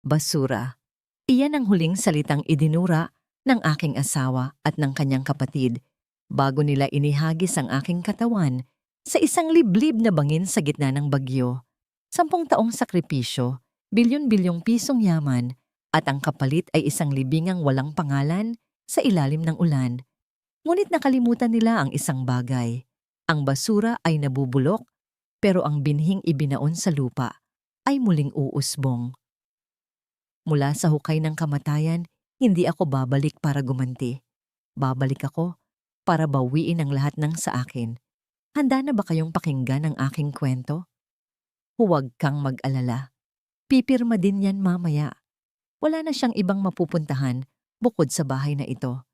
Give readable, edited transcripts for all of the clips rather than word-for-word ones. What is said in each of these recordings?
basura. Iyan ang huling salitang idinura ng aking asawa at ng kanyang kapatid bago nila inihagis ang aking katawan sa isang liblib na bangin sa gitna ng bagyo. 10 taong sakripisyo, bilyon-bilyong pisong yaman, at ang kapalit ay isang libingang walang pangalan sa ilalim ng ulan. Ngunit nakalimutan nila ang isang bagay. Ang basura ay nabubulok, pero ang binhing ibinaon sa lupa ay muling uusbong. Mula sa hukay ng kamatayan, hindi ako babalik para gumanti. Babalik ako para bawiin ang lahat ng sa akin. Handa na ba kayong pakinggan ang aking kwento? Huwag kang mag-alala. Pipirma din yan mamaya. Wala na siyang ibang mapupuntahan bukod sa bahay na ito.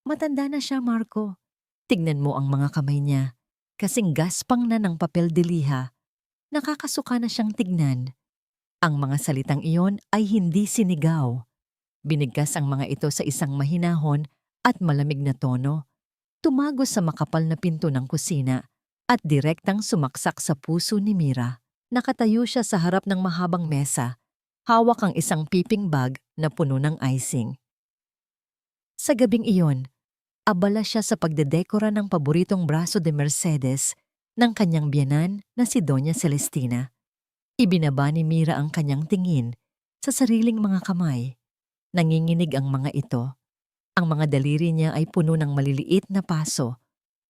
Matanda na siya, Marco. Tignan mo ang mga kamay niya. Kasing gaspang na ng papel de liha. Nakakasuka na siyang tignan. Ang mga salitang iyon ay hindi sinigaw. Binigkas ang mga ito sa isang mahinahon at malamig na tono. Tumagos sa makapal na pinto ng kusina at direktang sumaksak sa puso ni Mira. Nakatayo siya sa harap ng mahabang mesa. Hawak ang isang piping bag na puno ng icing. Sa gabing iyon, abala siya sa pagdedekora ng paboritong braso de Mercedes ng kanyang biyanan na si Doña Celestina. Ibinaba ni Mira ang kanyang tingin sa sariling mga kamay. Nanginginig ang mga ito. Ang mga daliri niya ay puno ng maliliit na paso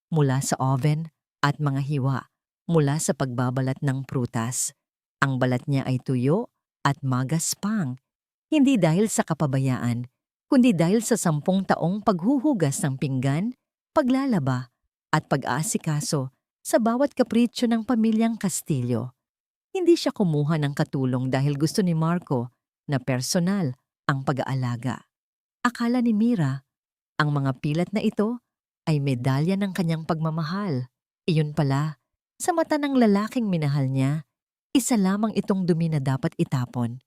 mula sa oven at mga hiwa mula sa pagbabalat ng prutas. Ang balat niya ay tuyo at magaspang, hindi dahil sa kapabayaan, kundi dahil sa 10 taong paghuhugas ng pinggan, paglalaba at pag-aasikaso sa bawat kapritsyo ng pamilyang Castillo. Hindi siya kumuha ng katulong dahil gusto ni Marco na personal ang pag-aalaga. Akala ni Mira, ang mga pilat na ito ay medalya ng kanyang pagmamahal. Iyon pala, sa mata ng lalaking minahal niya, isa lamang itong dumi na dapat itapon.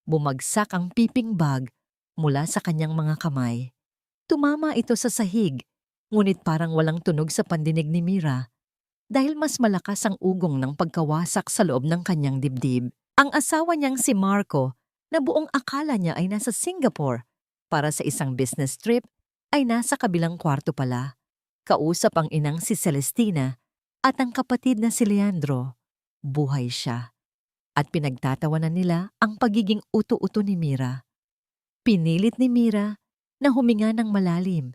Bumagsak ang piping bag mula sa kanyang mga kamay. Tumama ito sa sahig, ngunit parang walang tunog sa pandinig ni Mira dahil mas malakas ang ugong ng pagkawasak sa loob ng kanyang dibdib. Ang asawa niyang si Marco, na buong akala niya ay nasa Singapore para sa isang business trip, ay nasa kabilang kwarto pala. Kausap ang inang si Celestina at ang kapatid na si Leandro. Buhay siya. At pinagtatawanan nila ang pagiging uto-uto ni Mira. Pinilit ni Mira na huminga ng malalim.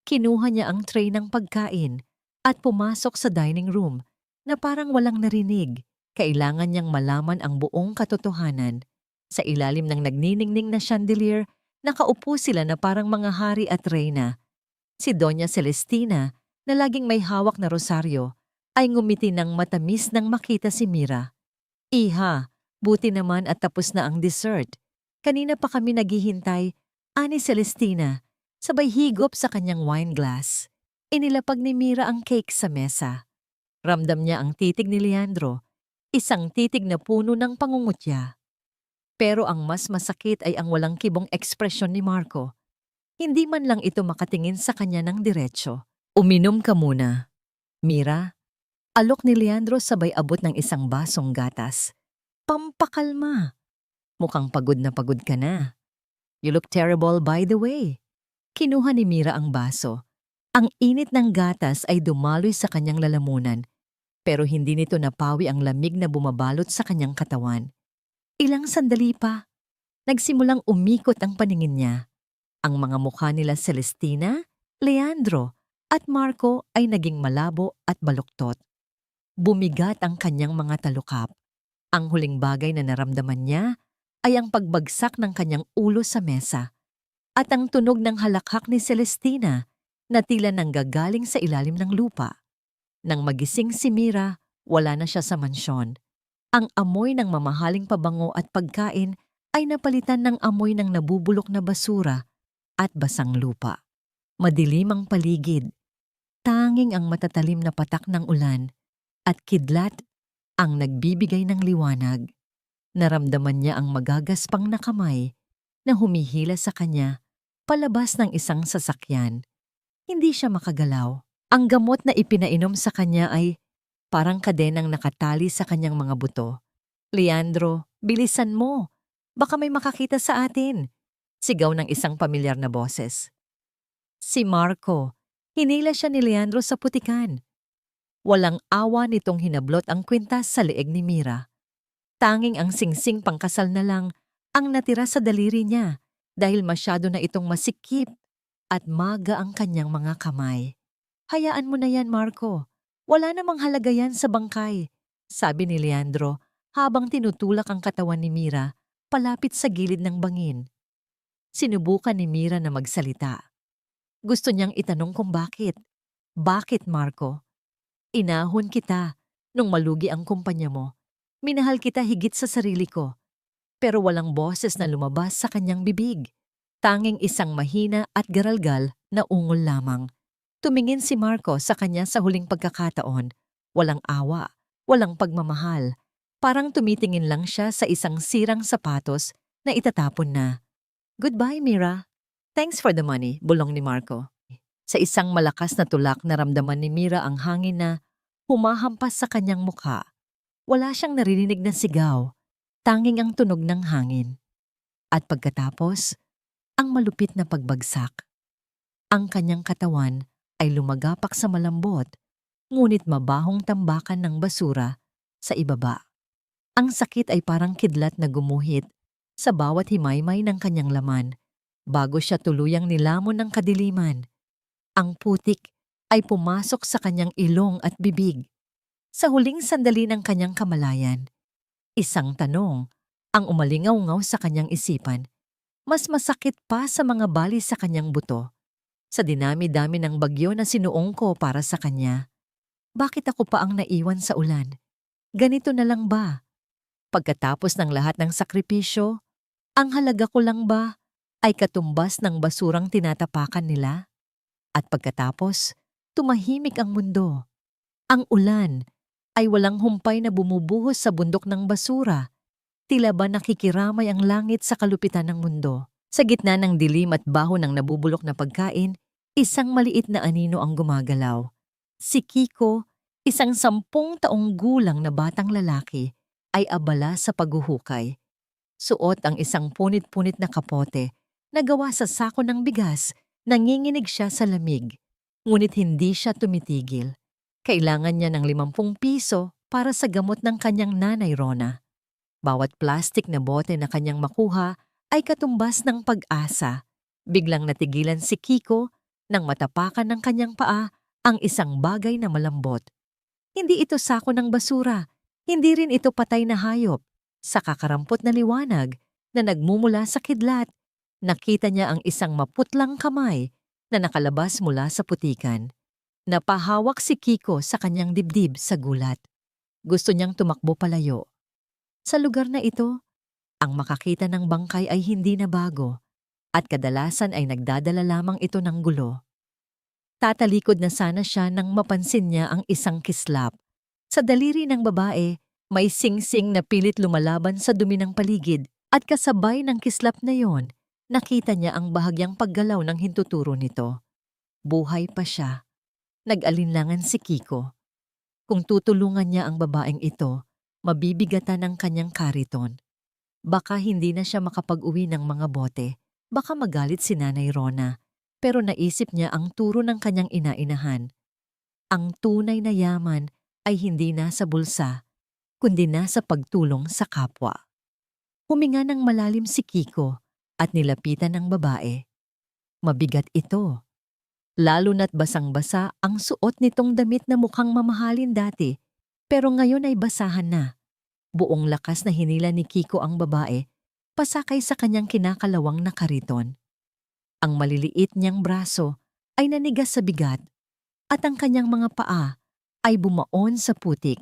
Kinuha niya ang tray ng pagkain at pumasok sa dining room na parang walang narinig. Kailangan niyang malaman ang buong katotohanan. Sa ilalim ng nagniningning na chandelier, nakaupo sila na parang mga hari at reyna. Si Doña Celestina, na laging may hawak na rosaryo, ay ngumiti ng matamis nang makita si Mira. Iha, buti naman at tapos na ang dessert. Kanina pa kami naghihintay, ani Celestina, sabay higop sa kanyang wine glass. Inilapag ni Mira ang cake sa mesa. Ramdam niya ang titig ni Leandro, isang titig na puno ng pangungutya. Pero ang mas masakit ay ang walang kibong ekspresyon ni Marco. Hindi man lang ito makatingin sa kanya ng diretsyo. Uminom ka muna. Mira, alok ni Leandro sabay abot ng isang basong gatas. Pampakalma. Mukhang pagod ka na. You look terrible by the way. Kinuha ni Mira ang baso. Ang init ng gatas ay dumaloy sa kanyang lalamunan, pero hindi nito napawi ang lamig na bumabalot sa kanyang katawan. Ilang sandali pa, nagsimulang umikot ang paningin niya. Ang mga mukha nila Celestina, Leandro, at Marco ay naging malabo at baluktot. Bumigat ang kanyang mga talukap. Ang huling bagay na naramdaman niya ay ang pagbagsak ng kanyang ulo sa mesa at ang tunog ng halakhak ni Celestina na tila nanggagaling sa ilalim ng lupa. Nang magising si Mira, wala na siya sa mansyon. Ang amoy ng mamahaling pabango at pagkain ay napalitan ng amoy ng nabubulok na basura at basang lupa. Madilim ang paligid. Tanging ang matatalim na patak ng ulan at kidlat ang nagbibigay ng liwanag. Naramdaman niya ang magagaspang na kamay na humihila sa kanya palabas ng isang sasakyan. Hindi siya makagalaw. Ang gamot na ipinainom sa kanya ay parang kadenang nakatali sa kanyang mga buto. Leandro, bilisan mo. Baka may makakita sa atin. Sigaw ng isang pamilyar na boses. Si Marco. Hinila siya ni Leandro sa putikan. Walang awa nitong hinablot ang kwintas sa leeg ni Mira. Tanging ang singsing pangkasal na lang ang natira sa daliri niya dahil masyado na itong masikip at maga ang kanyang mga kamay. Hayaan mo na yan, Marco. Wala namang halaga yan sa bangkay, sabi ni Leandro habang tinutulak ang katawan ni Mira palapit sa gilid ng bangin. Sinubukan ni Mira na magsalita. Gusto niyang itanong kung bakit. Bakit, Marco? Inahon kita nung malugi ang kumpanya mo. Minahal kita higit sa sarili ko. Pero walang boses na lumabas sa kanyang bibig. Tanging isang mahina at garalgal na ungol lamang. Tumingin si Marco sa kanya sa huling pagkakataon. Walang awa, walang pagmamahal. Parang tumitingin lang siya sa isang sirang sapatos na itatapon na. Goodbye, Mira. Thanks for the money, bulong ni Marco. Sa isang malakas na tulak naramdaman ni Mira ang hangin na humahampas sa kanyang mukha. Wala siyang naririnig na sigaw, tanging ang tunog ng hangin. At pagkatapos, ang malupit na pagbagsak. Ang kanyang katawan ay lumagapak sa malambot, ngunit mabahong tambakan ng basura sa ibaba. Ang sakit ay parang kidlat na gumuhit sa bawat himaymay ng kanyang laman bago siya tuluyang nilamon ng kadiliman. Ang putik ay pumasok sa kanyang ilong at bibig. Sa huling sandali ng kanyang kamalayan, isang tanong ang umalingaw-ngaw sa kanyang isipan. Mas masakit pa sa mga bali sa kanyang buto. Sa dinami-dami ng bagyo na sinuong ko para sa kanya. Bakit ako pa ang naiwan sa ulan? Ganito na lang ba? Pagkatapos ng lahat ng sakripisyo, ang halaga ko lang ba ay katumbas ng basurang tinatapakan nila? At pagkatapos, tumahimik ang mundo. Ang ulan ay walang humpay na bumubuhos sa bundok ng basura. Tila ba nakikiramay ang langit sa kalupitan ng mundo. Sa gitna ng dilim at baho ng nabubulok na pagkain, isang maliit na anino ang gumagalaw. Si Kiko, isang 10 taong gulang na batang lalaki, ay abala sa paghuhukay. Suot ang isang punit-punit na kapote na gawa sa sako ng bigas. Nanginginig siya sa lamig. Ngunit hindi siya tumitigil. Kailangan niya ng 50 piso para sa gamot ng kanyang nanay Rona. Bawat plastik na bote na kanyang makuha ay katumbas ng pag-asa. Biglang natigilan si Kiko nang matapakan ng kanyang paa ang isang bagay na malambot. Hindi ito sako ng basura. Hindi rin ito patay na hayop. Sa kakarampot na liwanag na nagmumula sa kidlat, nakita niya ang isang maputlang kamay na nakalabas mula sa putikan. Napahawak si Kiko sa kanyang dibdib sa gulat. Gusto niyang tumakbo palayo. Sa lugar na ito, ang makakita ng bangkay ay hindi na bago at kadalasan ay nagdadala lamang ito ng gulo. Tatalikod na sana siya nang mapansin niya ang isang kislap. Sa daliri ng babae, may singsing na pilit lumalaban sa dumi ng paligid at kasabay ng kislap na yon, nakita niya ang bahagyang paggalaw ng hintuturo nito. Buhay pa siya. Nag-alinlangan si Kiko. Kung tutulungan niya ang babaeng ito, mabibigatan ang kanyang kariton. Baka hindi na siya makapag-uwi ng mga bote. Baka magalit si Nanay Rona. Pero naisip niya ang turo ng kanyang ina-inahan. Ang tunay na yaman ay hindi nasa bulsa, kundi nasa pagtulong sa kapwa. Huminga ng malalim si Kiko at nilapitan ng babae. Mabigat ito. Lalo na't basang-basa ang suot nitong damit na mukhang mamahalin dati, pero ngayon ay basahan na. Buong lakas na hinila ni Kiko ang babae, pasakay sa kanyang kinakalawang na kariton. Ang maliliit niyang braso ay nanigas sa bigat at ang kanyang mga paa ay bumaon sa putik.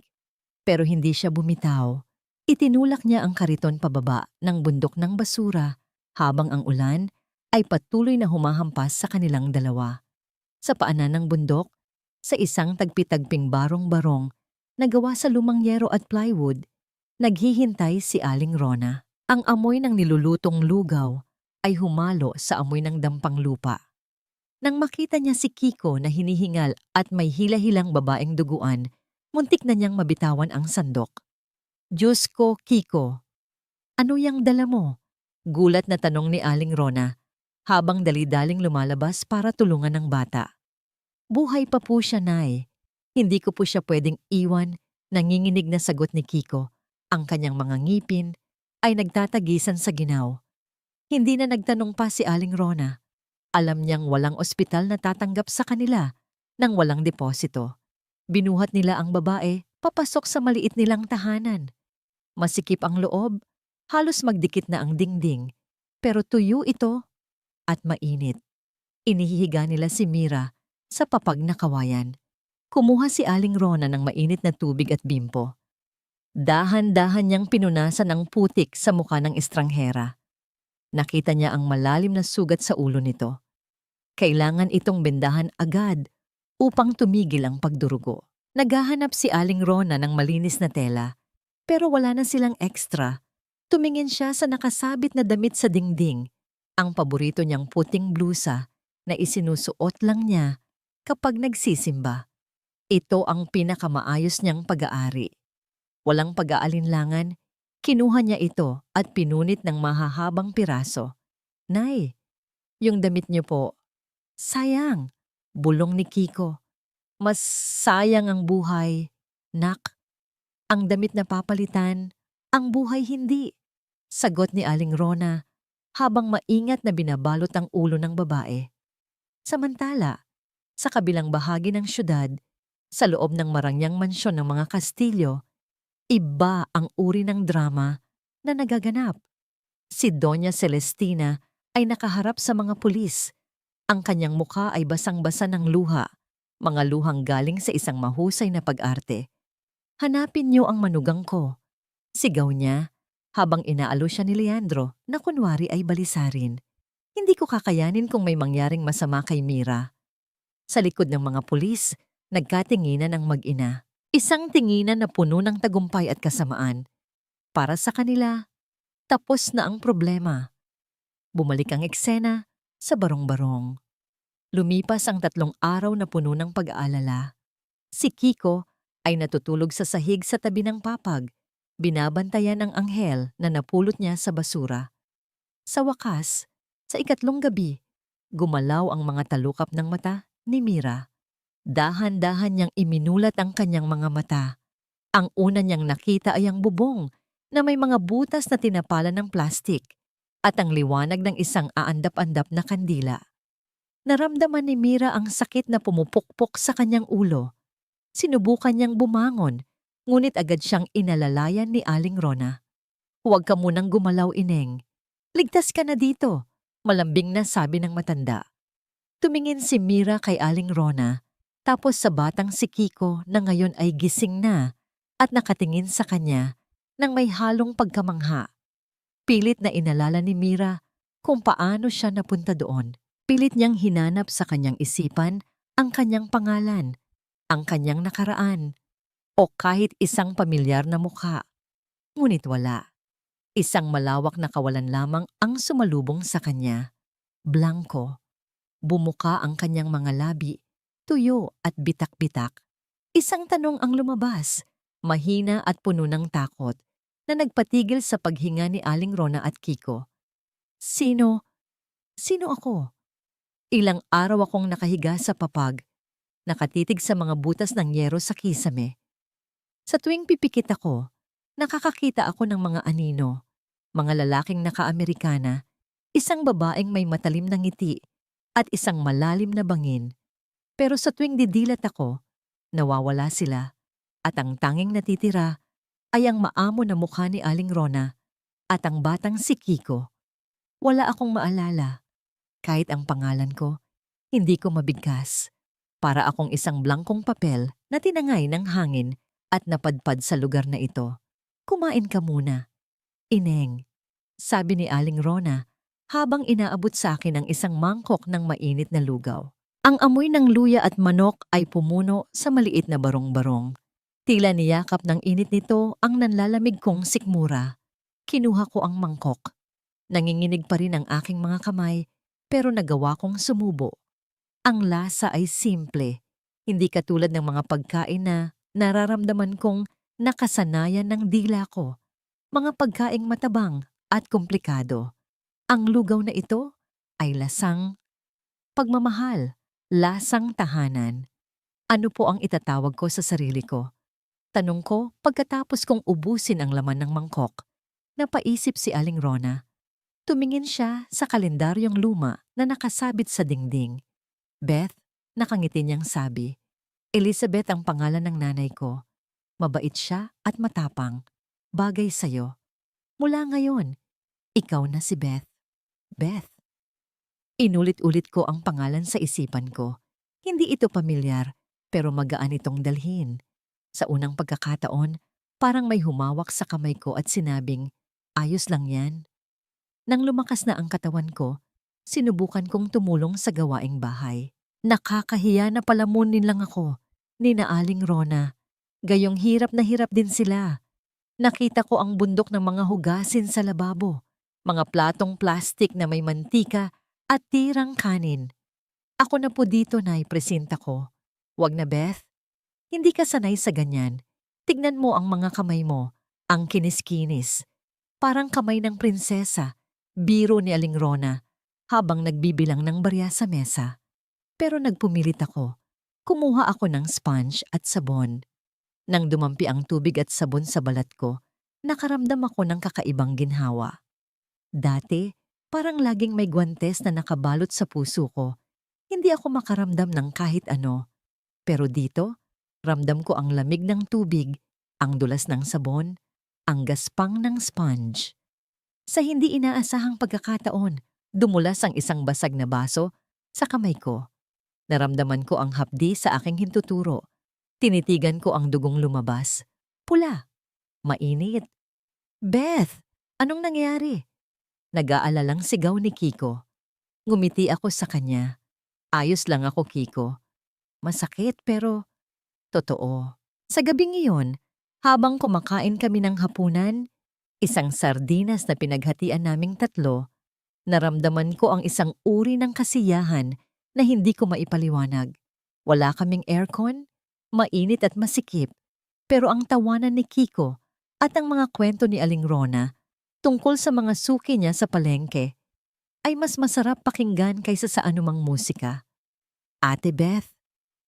Pero hindi siya bumitaw. Itinulak niya ang kariton pababa ng bundok ng basura habang ang ulan ay patuloy na humahampas sa kanilang dalawa. Sa paanan ng bundok, sa isang tagpi-tagping barong-barong na gawa sa lumang yero at plywood, naghihintay si Aling Rona. Ang amoy ng nilulutong lugaw ay humalo sa amoy ng dampang lupa. Nang makita niya si Kiko na hinihingal at may hila-hilang babaeng duguan, muntik na niyang mabitawan ang sandok. Diyos ko, Kiko, ano yang dala mo? Gulat na tanong ni Aling Rona habang dali-daling lumalabas para tulungan ng bata. Buhay pa po siya, Nay. Hindi ko po siya pwedeng iwan. Nanginginig na sagot ni Kiko. Ang kanyang mga ngipin ay nagtatagisan sa ginaw. Hindi na nagtanong pa si Aling Rona. Alam niyang walang ospital na tatanggap sa kanila nang walang deposito. Binuhat nila ang babae papasok sa maliit nilang tahanan. Masikip ang loob, halos magdikit na ang dingding. Pero tuyo ito at mainit. Inihihiga nila si Mira sa papag na kawayan. Kumuha si Aling Rona ng mainit na tubig at bimpo. Dahan-dahan niyang pinunasan ang putik sa mukha ng estranghera. Nakita niya ang malalim na sugat sa ulo nito. Kailangan itong bendahan agad upang tumigil ang pagdurugo. Naghahanap si Aling Rona ng malinis na tela, pero wala na silang extra. Tumingin siya sa nakasabit na damit sa dingding, ang paborito niyang puting blusa na isinusuot lang niya kapag nagsisimba. Ito ang pinakamaayos niyang pag-aari. Walang pag-aalinlangan, kinuha niya ito at pinunit ng mahahabang piraso. Nay, yung damit niyo po. Sayang, bulong ni Kiko. Mas sayang ang buhay. Nak, ang damit na papalitan, ang buhay hindi. Sagot ni Aling Rona habang maingat na binabalot ang ulo ng babae. Samantala, sa kabilang bahagi ng syudad, sa loob ng marangyang mansyon ng mga Kastilyo, iba ang uri ng drama na nagaganap. Si Doña Celestina ay nakaharap sa mga pulis. Ang kanyang mukha ay basang-basa ng luha, mga luhang galing sa isang mahusay na pag-arte. Hanapin niyo ang manugang ko. Sigaw niya habang inaalo siya ni Leandro na kunwari ay balisarin. Hindi ko kakayanin kung may mangyaring masama kay Mira. Sa likod ng mga pulis, nagkatinginan ang mag-ina. Isang tinginan na puno ng tagumpay at kasamaan. Para sa kanila, tapos na ang problema. Bumalik ang eksena sa barong-barong. Lumipas ang 3 araw na puno ng pag-aalala. Si Kiko ay natutulog sa sahig sa tabi ng papag, binabantayan ang anghel na napulot niya sa basura. Sa wakas, sa 3 gabi, gumalaw ang mga talukap ng mata ni Mira. Dahan-dahan niyang iminulat ang kanyang mga mata. Ang una niyang nakita ay ang bubong na may mga butas na tinapalan ng plastik at ang liwanag ng isang aandap-andap na kandila. Naramdaman ni Mira ang sakit na pumupukpok sa kanyang ulo. Sinubukan niyang bumangon, ngunit agad siyang inalalayan ni Aling Rona. Huwag ka munang gumalaw, Ineng. Ligtas ka na dito, malambing na sabi ng matanda. Tumingin si Mira kay Aling Rona, tapos sa batang si Kiko na ngayon ay gising na at nakatingin sa kanya nang may halong pagkamangha. Pilit na inalala ni Mira kung paano siya napunta doon. Pilit niyang hinanap sa kanyang isipan ang kanyang pangalan, ang kanyang nakaraan, o kahit isang pamilyar na mukha. Ngunit wala. Isang malawak na kawalan lamang ang sumalubong sa kanya. Blanko. Bumuka ang kanyang mga labi, tuyo at bitak-bitak. Isang tanong ang lumabas, mahina at puno ng takot, na nagpatigil sa paghinga ni Aling Rona at Kiko. Sino ako? Ilang araw akong nakahiga sa papag, nakatitig sa mga butas ng yero sa kisame. Sa tuwing pipikit ako, nakakakita ako ng mga anino, mga lalaking naka-Amerikana, isang babaeng may matalim na ngiti, at isang malalim na bangin. Pero sa tuwing didilat ako, nawawala sila, at ang tanging natitira ay ang maamo na mukha ni Aling Rona at ang batang si Kiko. Wala akong maalala. Kahit ang pangalan ko, hindi ko mabigkas. Para akong isang blankong papel na tinangay ng hangin at napadpad sa lugar na ito. Kumain ka muna. Ineng, sabi ni Aling Rona habang inaabot sa akin ang isang mangkok ng mainit na lugaw. Ang amoy ng luya at manok ay pumuno sa maliit na barong-barong. Tila niyakap ng init nito ang nanlalamig kong sikmura. Kinuha ko ang mangkok. Nanginginig pa rin ang aking mga kamay, pero nagawa kong sumubo. Ang lasa ay simple, hindi katulad ng mga pagkain na nararamdaman kong nakasanayan ng dila ko. Mga pagkaing matabang at komplikado. Ang lugaw na ito ay lasang pagmamahal, lasang tahanan. Ano po ang itatawag ko sa sarili ko? Tanong ko pagkatapos kong ubusin ang laman ng mangkok. Napaisip si Aling Rona. Tumingin siya sa kalendaryong luma na nakasabit sa dingding. Beth, nakangiti niyang sabi. Elizabeth ang pangalan ng nanay ko. Mabait siya at matapang. Bagay sa'yo. Mula ngayon, ikaw na si Beth. Beth. Inulit-ulit ko ang pangalan sa isipan ko. Hindi ito pamilyar, pero magaan itong dalhin. Sa unang pagkakataon, parang may humawak sa kamay ko at sinabing, ayos lang yan. Nang lumakas na ang katawan ko, sinubukan kong tumulong sa gawaing bahay. Nakakahiya na palamunin lang ako, ni na Aling Rona. Gayong hirap na hirap din sila. Nakita ko ang bundok ng mga hugasin sa lababo, mga platong plastik na may mantika at tirang kanin. Ako na po dito na ipresenta ko. Wag na Beth, hindi ka sanay sa ganyan. Tignan mo ang mga kamay mo, ang kiniskinis. Parang kamay ng prinsesa, biro ni Aling Rona, habang nagbibilang ng barya sa mesa. Pero nagpumilit ako. Kumuha ako ng sponge at sabon. Nang dumampi ang tubig at sabon sa balat ko, nakaramdam ako ng kakaibang ginhawa. Dati, parang laging may guwantes na nakabalot sa puso ko. Hindi ako makaramdam ng kahit ano. Pero dito, ramdam ko ang lamig ng tubig, ang dulas ng sabon, ang gaspang ng sponge. Sa hindi inaasahang pagkakataon, dumulas ang isang basag na baso sa kamay ko. Naramdaman ko ang hapdi sa aking hintuturo. Tinitigan ko ang dugong lumabas. Pula. Mainit. Beth, anong nangyari? Nag-aalalang sigaw ni Kiko. Ngumiti ako sa kanya. Ayos lang ako, Kiko. Masakit pero totoo. Sa gabing iyon, habang kumakain kami ng hapunan, isang sardinas na pinaghatian naming tatlo, naramdaman ko ang isang uri ng kasiyahan na hindi ko maipaliwanag. Wala kaming aircon, mainit at masikip, pero ang tawanan ni Kiko at ang mga kwento ni Aling Rona tungkol sa mga suki niya sa palengke ay mas masarap pakinggan kaysa sa anumang musika. Ate Beth,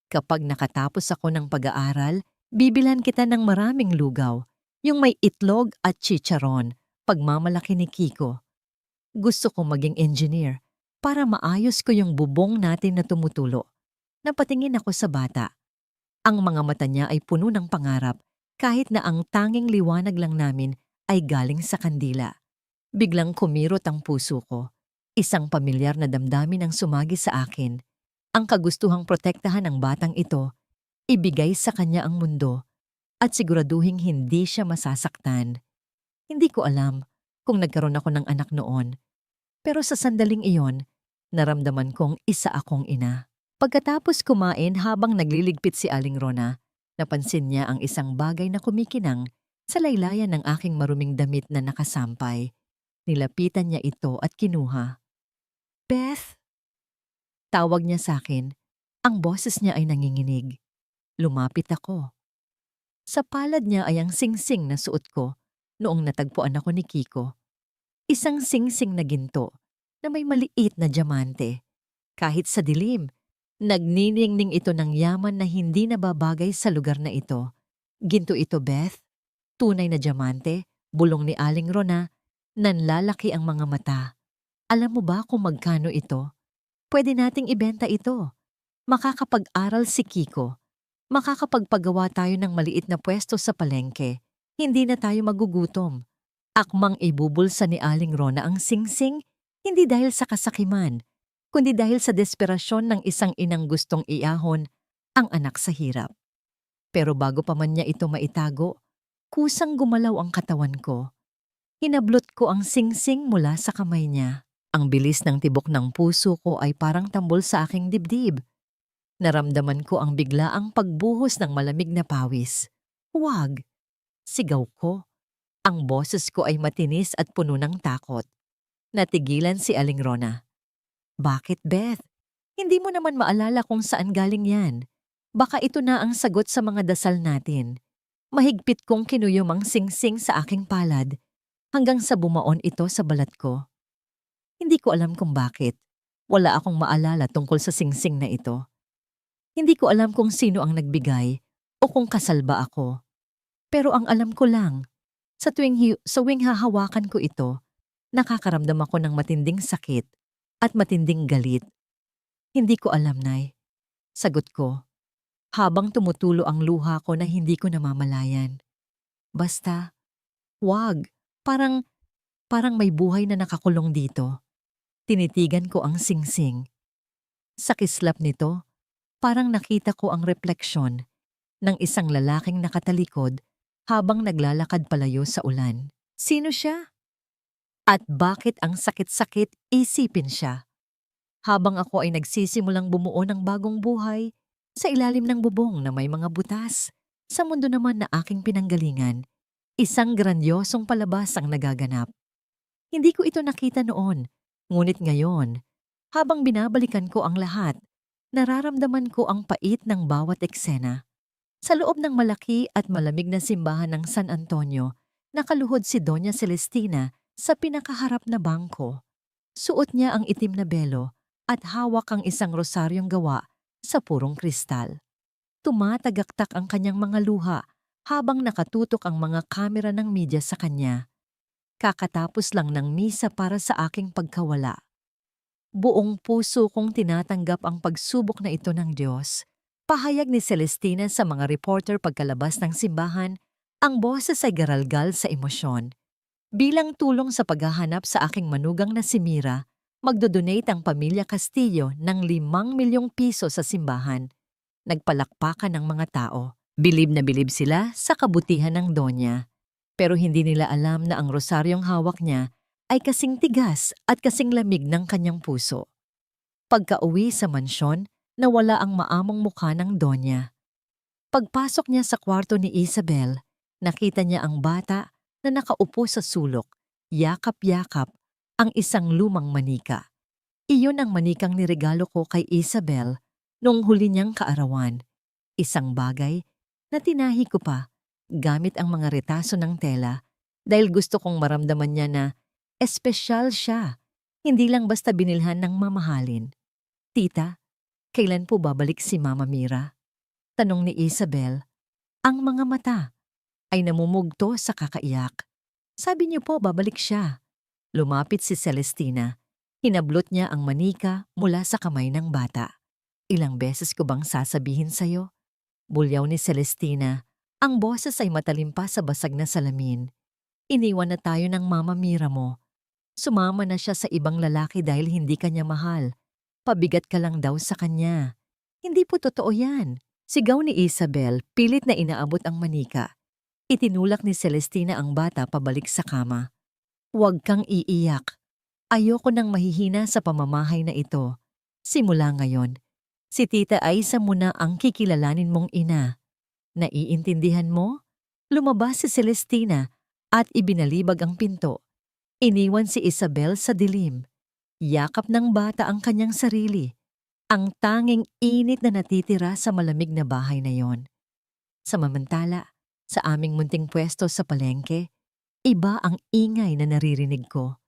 kapag nakatapos ako ng pag-aaral, bibilhan kita ng maraming lugaw, yung may itlog at chicharon, pagmamalaki ni Kiko. Gusto kong maging engineer para maayos ko yung bubong natin na tumutulo. Napatingin ako sa bata. Ang mga mata niya ay puno ng pangarap kahit na ang tanging liwanag lang namin ay galing sa kandila. Biglang kumirot ang puso ko. Isang pamilyar na damdamin ang sumagi sa akin. Ang kagustuhang protektahan ng batang ito, ibigay sa kanya ang mundo at siguraduhing hindi siya masasaktan. Hindi ko alam kung nagkaroon ako ng anak noon. Pero sa sandaling iyon, naramdaman kong isa akong ina. Pagkatapos kumain habang nagliligpit si Aling Rona, napansin niya ang isang bagay na kumikinang sa laylayan ng aking maruming damit na nakasampay. Nilapitan niya ito at kinuha. Beth! Tawag niya sa akin. Ang boses niya ay nanginginig. Lumapit ako. Sa palad niya ay ang singsing na suot ko noong natagpuan ako ni Kiko. Isang singsing na ginto na may maliit na diamante. Kahit sa dilim, nagniningning ito ng yaman na hindi nababagay sa lugar na ito. Ginto ito, Beth. Tunay na diamante, bulong ni Aling Rona, nanlalaki ang mga mata. Alam mo ba kung magkano ito? Pwede nating ibenta ito. Makakapag-aral si Kiko. Makakapagpagawa tayo ng maliit na pwesto sa palengke. Hindi na tayo magugutom. Akmang ibubulsa ni Aling Rona ang singsing, hindi dahil sa kasakiman, kundi dahil sa desperasyon ng isang inang gustong iahon ang anak sa hirap. Pero bago pa man niya ito maitago, kusang gumalaw ang katawan ko. Hinablot ko ang singsing mula sa kamay niya. Ang bilis ng tibok ng puso ko ay parang tambol sa aking dibdib. Naramdaman ko ang biglaang pagbuhos ng malamig na pawis. Huwag! Sigaw ko. Ang boses ko ay matinis at puno ng takot. Natigilan si Aling Rona. Bakit, Beth? Hindi mo naman maalala kung saan galing yan. Baka ito na ang sagot sa mga dasal natin. Mahigpit kong kinuyom ang singsing sa aking palad hanggang sa bumaon ito sa balat ko. Hindi ko alam kung bakit. Wala akong maalala tungkol sa singsing na ito. Hindi ko alam kung sino ang nagbigay o kung kasal ba ako. Pero ang alam ko lang, sa tuwing hahawakan ko ito, nakakaramdam ako ng matinding sakit at matinding galit. Hindi ko alam, Nay. Sagot ko, habang tumutulo ang luha ko na hindi ko namamalayan. Basta, wag. Parang may buhay na nakakulong dito. Tinitigan ko ang singsing. Sa kislap nito, parang nakita ko ang refleksyon ng isang lalaking nakatalikod habang naglalakad palayo sa ulan. Sino siya? At bakit ang sakit-sakit isipin siya? Habang ako ay nagsisimulang bumuo ng bagong buhay sa ilalim ng bubong na may mga butas, sa mundo naman na aking pinanggalingan, isang grandiosong palabas ang nagaganap. Hindi ko ito nakita noon, ngunit ngayon, habang binabalikan ko ang lahat, nararamdaman ko ang pait ng bawat eksena. Sa loob ng malaki at malamig na simbahan ng San Antonio, nakaluhod si Doña Celestina sa pinakaharap na bangko. Suot niya ang itim na belo at hawak ang isang rosaryong gawa sa purong kristal. Tumatagaktak ang kanyang mga luha habang nakatutok ang mga kamera ng media sa kanya. Kakatapos lang ng misa para sa aking pagkawala. Buong puso kong tinatanggap ang pagsubok na ito ng Diyos. Pahayag ni Celestina sa mga reporter pagkalabas ng simbahan, ang boses ay garalgal sa emosyon. Bilang tulong sa paghahanap sa aking manugang na si Mira, magdodonate ang pamilya Castillo ng 5 milyong piso sa simbahan. Nagpalakpakan ng mga tao. Bilib na bilib sila sa kabutihan ng Donya. Pero hindi nila alam na ang rosaryong hawak niya ay kasing tigas at kasing lamig ng kanyang puso. Pagka-uwi sa mansyon, nawala ang maamong mukha ng Donya. Pagpasok niya sa kwarto ni Isabel, nakita niya ang bata na nakaupo sa sulok, yakap-yakap ang isang lumang manika. Iyon ang manikang niregalo ko kay Isabel noong huli niyang kaarawan. Isang bagay na tinahi ko pa gamit ang mga retaso ng tela dahil gusto kong maramdaman niya na espesyal siya, hindi lang basta binilhan ng mamahalin. Tita, kailan po babalik si Mama Mira? Tanong ni Isabel. Ang mga mata ay namumugto sa kakaiyak. Sabi niyo po babalik siya. Lumapit si Celestina. Hinablot niya ang manika mula sa kamay ng bata. Ilang beses ko bang sasabihin sa'yo? Bulyaw ni Celestina. Ang boses ay matalim pa sa basag na salamin. Iniwan na tayo ng Mama Mira mo. Sumama na siya sa ibang lalaki dahil hindi kanya mahal. Pabigat ka lang daw sa kanya. Hindi po totoo yan. Sigaw ni Isabel, pilit na inaabot ang manika. Itinulak ni Celestina ang bata pabalik sa kama. Huwag kang iiyak. Ayoko nang mahihina sa pamamahay na ito. Simula ngayon, si Tita Aisa mo na ang kikilalanin mong ina. Naiintindihan mo? Lumabas si Celestina at ibinalibag ang pinto. Iniwan si Isabel sa dilim. Yakap ng bata ang kanyang sarili. Ang tanging init na natitira sa malamig na bahay na yon. Samantala, sa aming munting pwesto sa palengke, iba ang ingay na naririnig ko.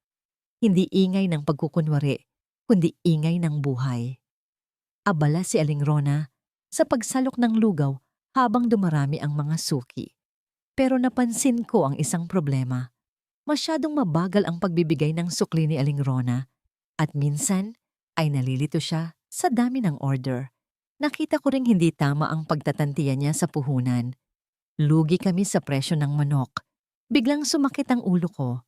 Hindi ingay ng pagkukunwari, kundi ingay ng buhay. Abala si Aling Rona sa pagsalok ng lugaw habang dumarami ang mga suki. Pero napansin ko ang isang problema. Masyadong mabagal ang pagbibigay ng sukli ni Aling Rona at minsan ay nalilito siya sa dami ng order. Nakita ko ring hindi tama ang pagtatantiya niya sa puhunan. Lugi kami sa presyo ng manok. Biglang sumakit ang ulo ko.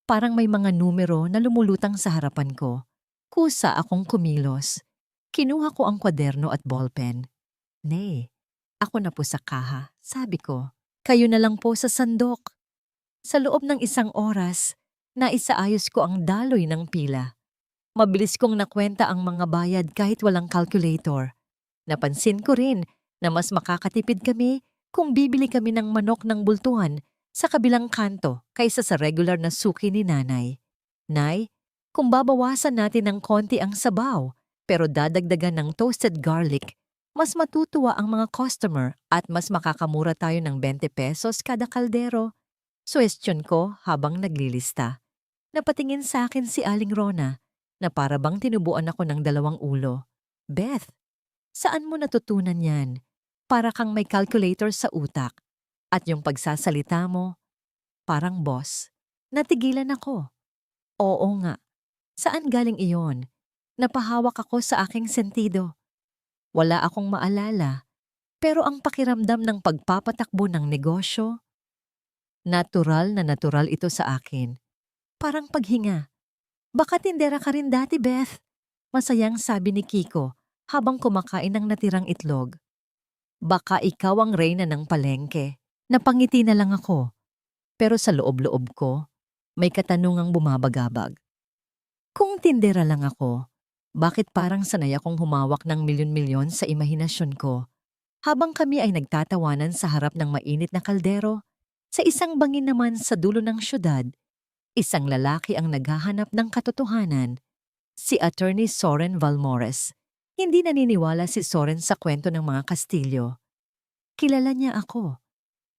Parang may mga numero na lumulutang sa harapan ko. Kusa akong kumilos. Kinuha ko ang kwaderno at ballpen. Nay, ako na po sa kaha, sabi ko. Kayo na lang po sa sandok. Sa loob ng isang oras, naisaayos ko ang daloy ng pila. Mabilis kong nakwenta ang mga bayad kahit walang calculator. Napansin ko rin na mas makakatipid kami kung bibili kami ng manok ng bultuhan sa kabilang kanto kaysa sa regular na suki ni Nanay. Nay, kung babawasan natin ng konti ang sabaw pero dadagdagan ng toasted garlic, mas matutuwa ang mga customer at mas makakamura tayo ng 20 pesos kada kaldero. Suwestyon ko habang naglilista. Napatingin sa akin si Aling Rona na para bang tinubuan ako ng dalawang ulo. Beth, saan mo natutunan yan? Para kang may calculator sa utak. At yung pagsasalita mo, parang boss. Natigilan ako. Oo nga. Saan galing iyon? Napahawak ako sa aking sentido. Wala akong maalala. Pero ang pakiramdam ng pagpapatakbo ng negosyo, natural ito sa akin. Parang paghinga. Baka tindera ka rin dati, Beth. Masayang sabi ni Kiko habang kumakain ng natirang itlog. Baka ikaw ang reyna ng palengke. Napangiti na lang ako. Pero sa loob-loob ko, may katanungang bumabagabag. Kung tindera lang ako, bakit parang sanay akong humawak ng milyon-milyon sa imahinasyon ko habang kami ay nagtatawanan sa harap ng mainit na kaldero? Sa isang bangin naman sa dulo ng syudad, isang lalaki ang naghahanap ng katotohanan, si Attorney Soren Valmores. Hindi naniniwala si Soren sa kwento ng mga Kastilyo. Kilala niya ako.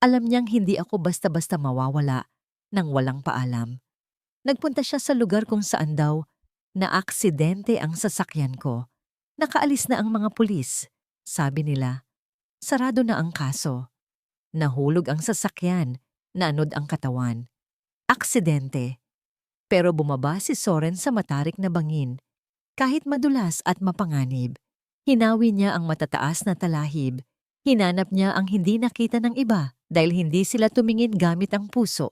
Alam niyang hindi ako basta-basta mawawala nang walang paalam. Nagpunta siya sa lugar kung saan daw na aksidente ang sasakyan ko. Nakaalis na ang mga pulis. Sabi nila, sarado na ang kaso. Nahulog ang sasakyan, naanod ang katawan. Aksidente. Pero bumaba si Soren sa matarik na bangin. Kahit madulas at mapanganib, hinawi niya ang matataas na talahib. Hinanap niya ang hindi nakita ng iba dahil hindi sila tumingin gamit ang puso.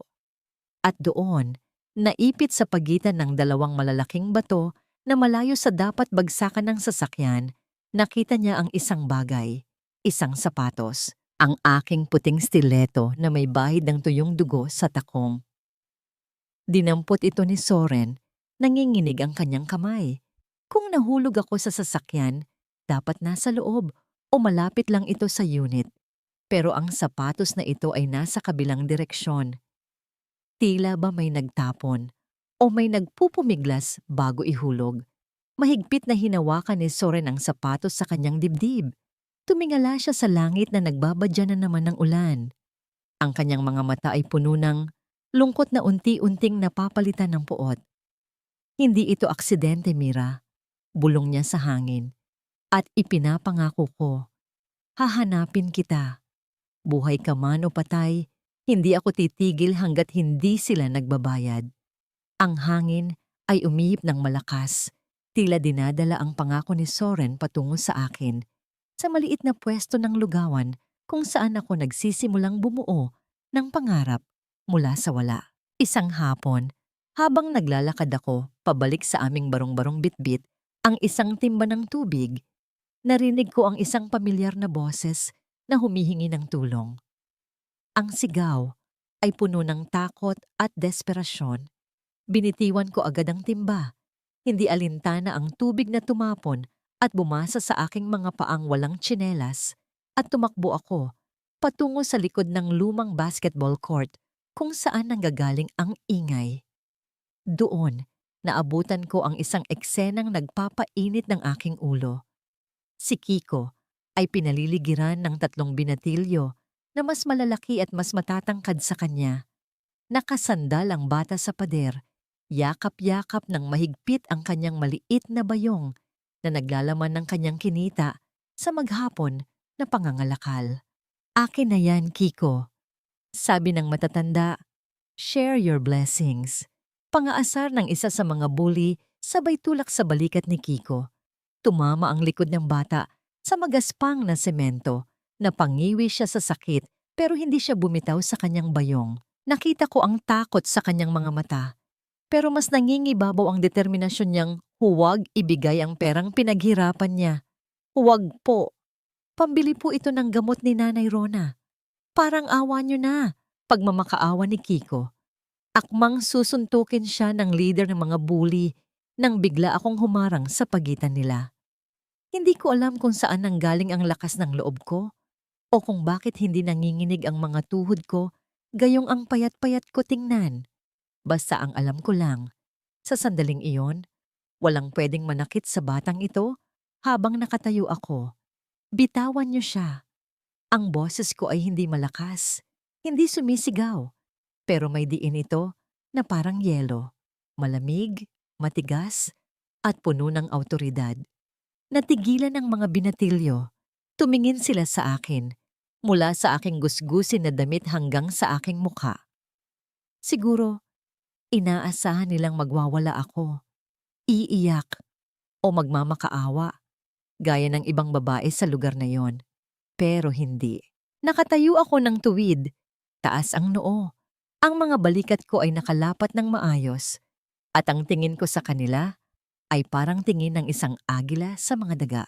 At doon, naipit sa pagitan ng dalawang malalaking bato na malayo sa dapat bagsakan ng sasakyan, nakita niya ang isang bagay, isang sapatos, ang aking puting stiletto na may bahid ng tuyong dugo sa takong. Dinampot ito ni Soren, nanginginig ang kanyang kamay. Kung nahulog ako sa sasakyan, dapat nasa loob o malapit lang ito sa unit. Pero ang sapatos na ito ay nasa kabilang direksyon. Tila ba may nagtapon o may nagpupumiglas bago ihulog. Mahigpit na hinawakan ni Soren ang sapatos sa kanyang dibdib. Tumingala siya sa langit na nagbabadya na naman ng ulan. Ang kanyang mga mata ay puno ng lungkot na unti-unting napapalitan ng puot. Hindi ito aksidente, Mira. Bulong niya sa hangin. At ipinapangako ko, hahanapin kita. Buhay ka man o patay, hindi ako titigil hanggat hindi sila nagbabayad. Ang hangin ay umihip ng malakas. Tila dinadala ang pangako ni Soren patungo sa akin. Sa maliit na pwesto ng lugawan kung saan ako nagsisimulang bumuo ng pangarap mula sa wala. Isang hapon, habang naglalakad ako pabalik sa aming barong-barong bitbit, ang isang timba ng tubig, narinig ko ang isang pamilyar na boses na humihingi ng tulong. Ang sigaw ay puno ng takot at desperasyon. Binitiwan ko agad ang timba. Hindi alintana ang tubig na tumapon at bumasa sa aking mga paang walang tsinelas at tumakbo ako patungo sa likod ng lumang basketball court kung saan nanggagaling ang ingay. Doon, naabutan ko ang isang eksenang nagpapainit ng aking ulo. Si Kiko ay pinaliligiran ng 3 binatilyo na mas malalaki at mas matatangkad sa kanya. Nakasandal ang bata sa pader, yakap-yakap ng mahigpit ang kanyang maliit na bayong na naglalaman ng kanyang kinita sa maghapon na pangangalakal. Akin na yan, Kiko. Sabi ng matatanda, share your blessings. Pangaasar ng isa sa mga bully sabay tulak sa balikat ni Kiko. Tumama ang likod ng bata sa magaspang na semento. Napangiwi siya sa sakit pero hindi siya bumitaw sa kanyang bayong. Nakita ko ang takot sa kanyang mga mata. Pero mas nangingibabaw ang determinasyon niyang huwag ibigay ang perang pinaghirapan niya. Huwag po. Pambili po ito ng gamot ni Nanay Rona. Parang awa niyo na, pagmamakaawa ni Kiko. Akmang susuntukin siya ng leader ng mga bully nang bigla akong humarang sa pagitan nila. Hindi ko alam kung saan nanggaling ang lakas ng loob ko o kung bakit hindi nanginginig ang mga tuhod ko gayong ang payat-payat ko tingnan. Basta ang alam ko lang, sa sandaling iyon, walang pwedeng manakit sa batang ito habang nakatayo ako. Bitawan niyo siya. Ang boses ko ay hindi malakas, hindi sumisigaw, pero may diin ito na parang yelo. Malamig, matigas, at puno ng awtoridad. Natigilan ng mga binatilyo. Tumingin sila sa akin, mula sa aking gusgusin na damit hanggang sa aking mukha. Siguro, inaasahan nilang magwawala ako, iiyak, o magmamakaawa, gaya ng ibang babae sa lugar na yon. Pero hindi. Nakatayo ako ng tuwid, taas ang noo. Ang mga balikat ko ay nakalapat ng maayos, at ang tingin ko sa kanila ay parang tingin ng isang agila sa mga daga.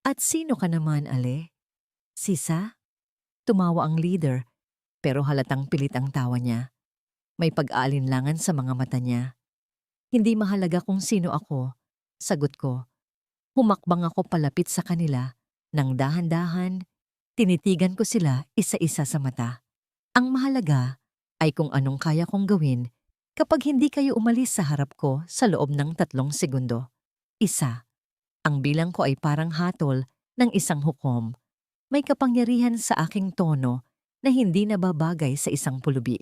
At sino ka naman, Ale? Sisa? Tumawa ang leader, pero halatang pilit ang tawa niya. May pag-aalinlangan sa mga mata niya. Hindi mahalaga kung sino ako, sagot ko. Humakbang ako palapit sa kanila, nang dahan-dahan, tinitigan ko sila isa-isa sa mata. Ang mahalaga ay kung anong kaya kong gawin kapag hindi kayo umalis sa harap ko sa loob ng 3 segundo. 1. Ang bilang ko ay parang hatol ng isang hukom. May kapangyarihan sa aking tono na hindi nababagay sa isang pulubi.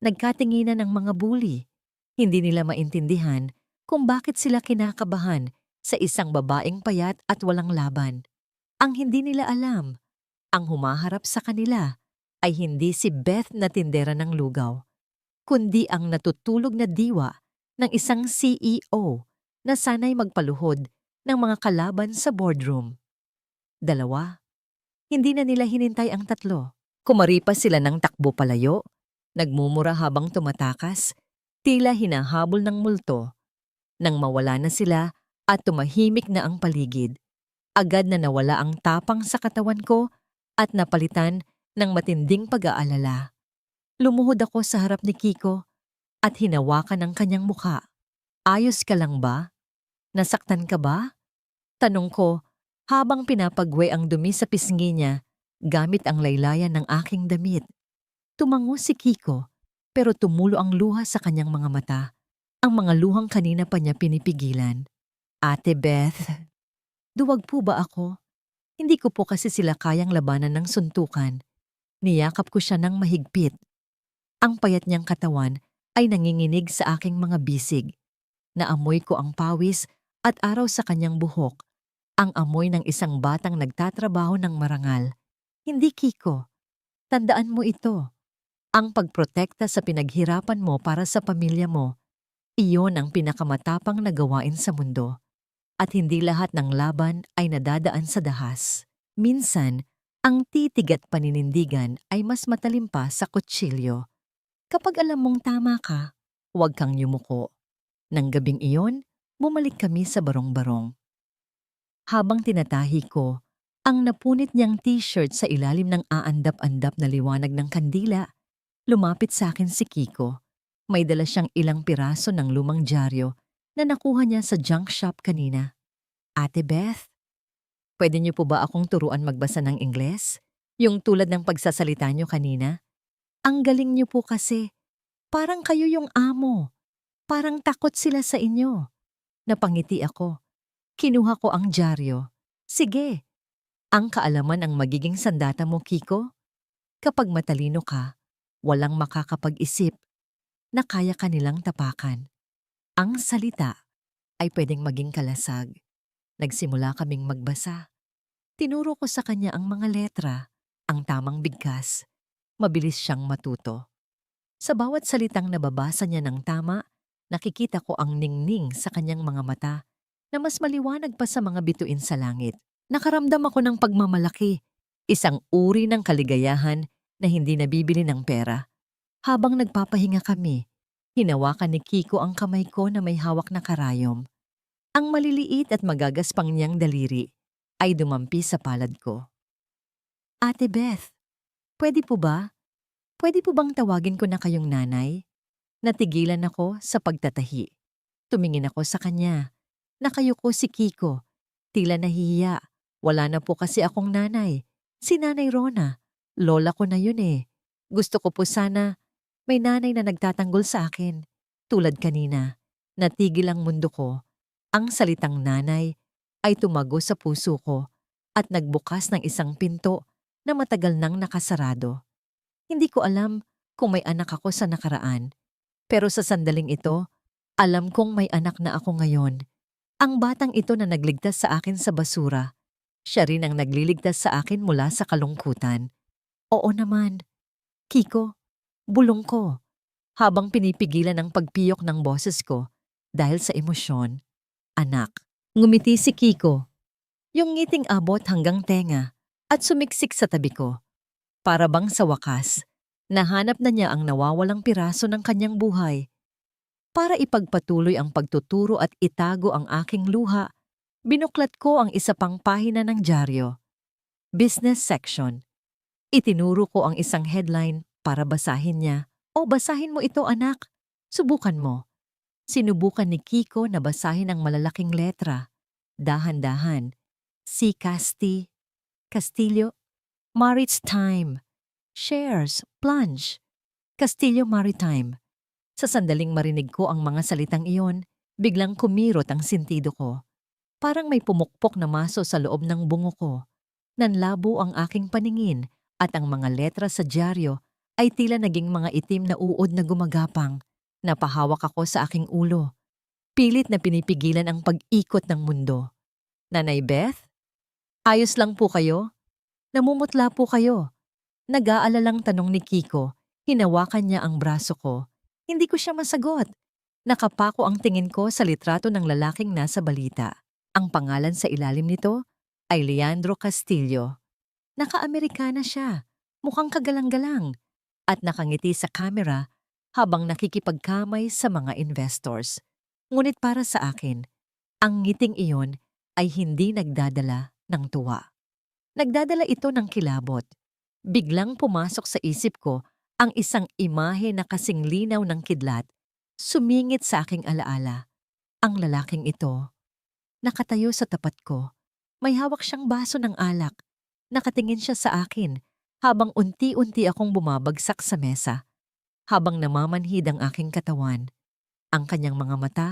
Nagkatinginan ng mga bully. Hindi nila maintindihan kung bakit sila kinakabahan sa isang babaeng payat at walang laban. Ang hindi nila alam, ang humaharap sa kanila ay hindi si Beth na tindera ng lugaw, kundi ang natutulog na diwa ng isang CEO na sanay magpaluhod ng mga kalaban sa boardroom. 2. Hindi na nila hinintay ang 3. Kumaripas sila ng takbo palayo, nagmumura habang tumatakas, tila hinahabol ng multo. Nang mawala na sila at tumahimik na ang paligid, agad na nawala ang tapang sa katawan ko at napalitan ng matinding pag-aalala. Lumuhod ako sa harap ni Kiko at hinawakan ang kanyang mukha. Ayos ka lang ba? Nasaktan ka ba? Tanong ko habang pinapagwe ang dumi sa pisngi niya gamit ang laylayan ng aking damit. Tumango si Kiko pero tumulo ang luha sa kanyang mga mata. Ang mga luhang kanina pa niya pinipigilan. Ate Beth, duwag po ba ako? Hindi ko po kasi sila kayang labanan ng suntukan. Niyakap ko siya ng mahigpit. Ang payat niyang katawan ay nanginginig sa aking mga bisig. Naamoy ko ang pawis at araw sa kanyang buhok. Ang amoy ng isang batang nagtatrabaho ng marangal. Hindi, Kiko. Tandaan mo ito. Ang pagprotekta sa pinaghirapan mo para sa pamilya mo, iyon ang pinakamatapang na gawain sa mundo. At hindi lahat ng laban ay nadadaan sa dahas. Minsan, ang titig at paninindigan ay mas matalim pa sa kutsilyo. Kapag alam mong tama ka, huwag kang yumuko. Nang gabing iyon, bumalik kami sa barong-barong. Habang tinatahi ko, ang napunit niyang t-shirt sa ilalim ng aandap-andap na liwanag ng kandila, lumapit sa akin si Kiko. May dala siyang ilang piraso ng lumang dyaryo na nakuha niya sa junk shop kanina. Ate Beth, pwede niyo po ba akong turuan magbasa ng Ingles? Yung tulad ng pagsasalita niyo kanina? Ang galing niyo po kasi. Parang kayo yung amo. Parang takot sila sa inyo. Napangiti ako. Kinuha ko ang dyaryo. Sige. Ang kaalaman ang magiging sandata mo, Kiko. Kapag matalino ka, walang makakapag-isip na kaya kanilang tapakan. Ang salita ay pwedeng maging kalasag. Nagsimula kaming magbasa. Tinuro ko sa kanya ang mga letra, ang tamang bigkas. Mabilis siyang matuto. Sa bawat salitang nababasa niya ng tama, nakikita ko ang ningning sa kanyang mga mata na mas maliwanag pa sa mga bituin sa langit. Nakaramdam ako ng pagmamalaki, isang uri ng kaligayahan na hindi nabibili ng pera. Habang nagpapahinga kami, hinawakan ni Kiko ang kamay ko na may hawak na karayom. Ang maliliit at magagaspang niyang daliri ay dumampi sa palad ko. Ate Beth, pwede po ba? Pwede po bang tawagin ko na kayong nanay? Natigilan ako sa pagtatahi. Tumingin ako sa kanya. Nakayuko si Kiko. Tila nahihiya. Wala na po kasi akong nanay. Si Nanay Rona. Lola ko na yun eh. Gusto ko po sana may nanay na nagtatanggol sa akin. Tulad kanina. Natigil ang mundo ko. Ang salitang nanay ay tumago sa puso ko at nagbukas ng isang pinto na matagal nang nakasarado. Hindi ko alam kung may anak ako sa nakaraan, pero sa sandaling ito, alam kong may anak na ako ngayon. Ang batang ito na nagligtas sa akin sa basura, siya rin ang nagliligtas sa akin mula sa kalungkutan. Oo naman, Kiko, bulong ko, habang pinipigilan ang pagpiyok ng boses ko dahil sa emosyon. Anak, ngumiti si Kiko, yung ngiting abot hanggang tenga at sumiksik sa tabi ko. Para bang sa wakas, nahanap na niya ang nawawalang piraso ng kanyang buhay. Para ipagpatuloy ang pagtuturo at itago ang aking luha, binuklat ko ang isa pang pahina ng dyaryo. Business section. Itinuro ko ang isang headline para basahin niya. O basahin mo ito anak. Subukan mo. Sinubukan ni Kiko na basahin ang malalaking letra. Dahan-dahan. Si Castillo. Maritime. Shares. Plunge. Castillo Maritime. Sa sandaling marinig ko ang mga salitang iyon, biglang kumirot ang sentido ko. Parang may pumukpok na maso sa loob ng bungo ko. Nanlabo ang aking paningin at ang mga letra sa dyaryo ay tila naging mga itim na uod na gumagapang. Napahawak ako sa aking ulo. Pilit na pinipigilan ang pag-ikot ng mundo. Nanay Beth? Ayos lang po kayo? Namumutla po kayo? Nag-aalalang tanong ni Kiko. Hinawakan niya ang braso ko. Hindi ko siya masagot. Nakapako ang tingin ko sa litrato ng lalaking nasa balita. Ang pangalan sa ilalim nito ay Leandro Castillo. Naka-Amerikana siya, mukhang kagalang-galang, at nakangiti sa kamera habang nakikipagkamay sa mga investors. Ngunit para sa akin, ang ngiting iyon ay hindi nagdadala ng tuwa. Nagdadala ito ng kilabot. Biglang pumasok sa isip ko ang isang imahe na kasing linaw ng kidlat, sumingit sa aking alaala. Ang lalaking ito, nakatayo sa tapat ko. May hawak siyang baso ng alak. Nakatingin siya sa akin habang unti-unti akong bumabagsak sa mesa. Habang namamanhid ang aking katawan, ang kanyang mga mata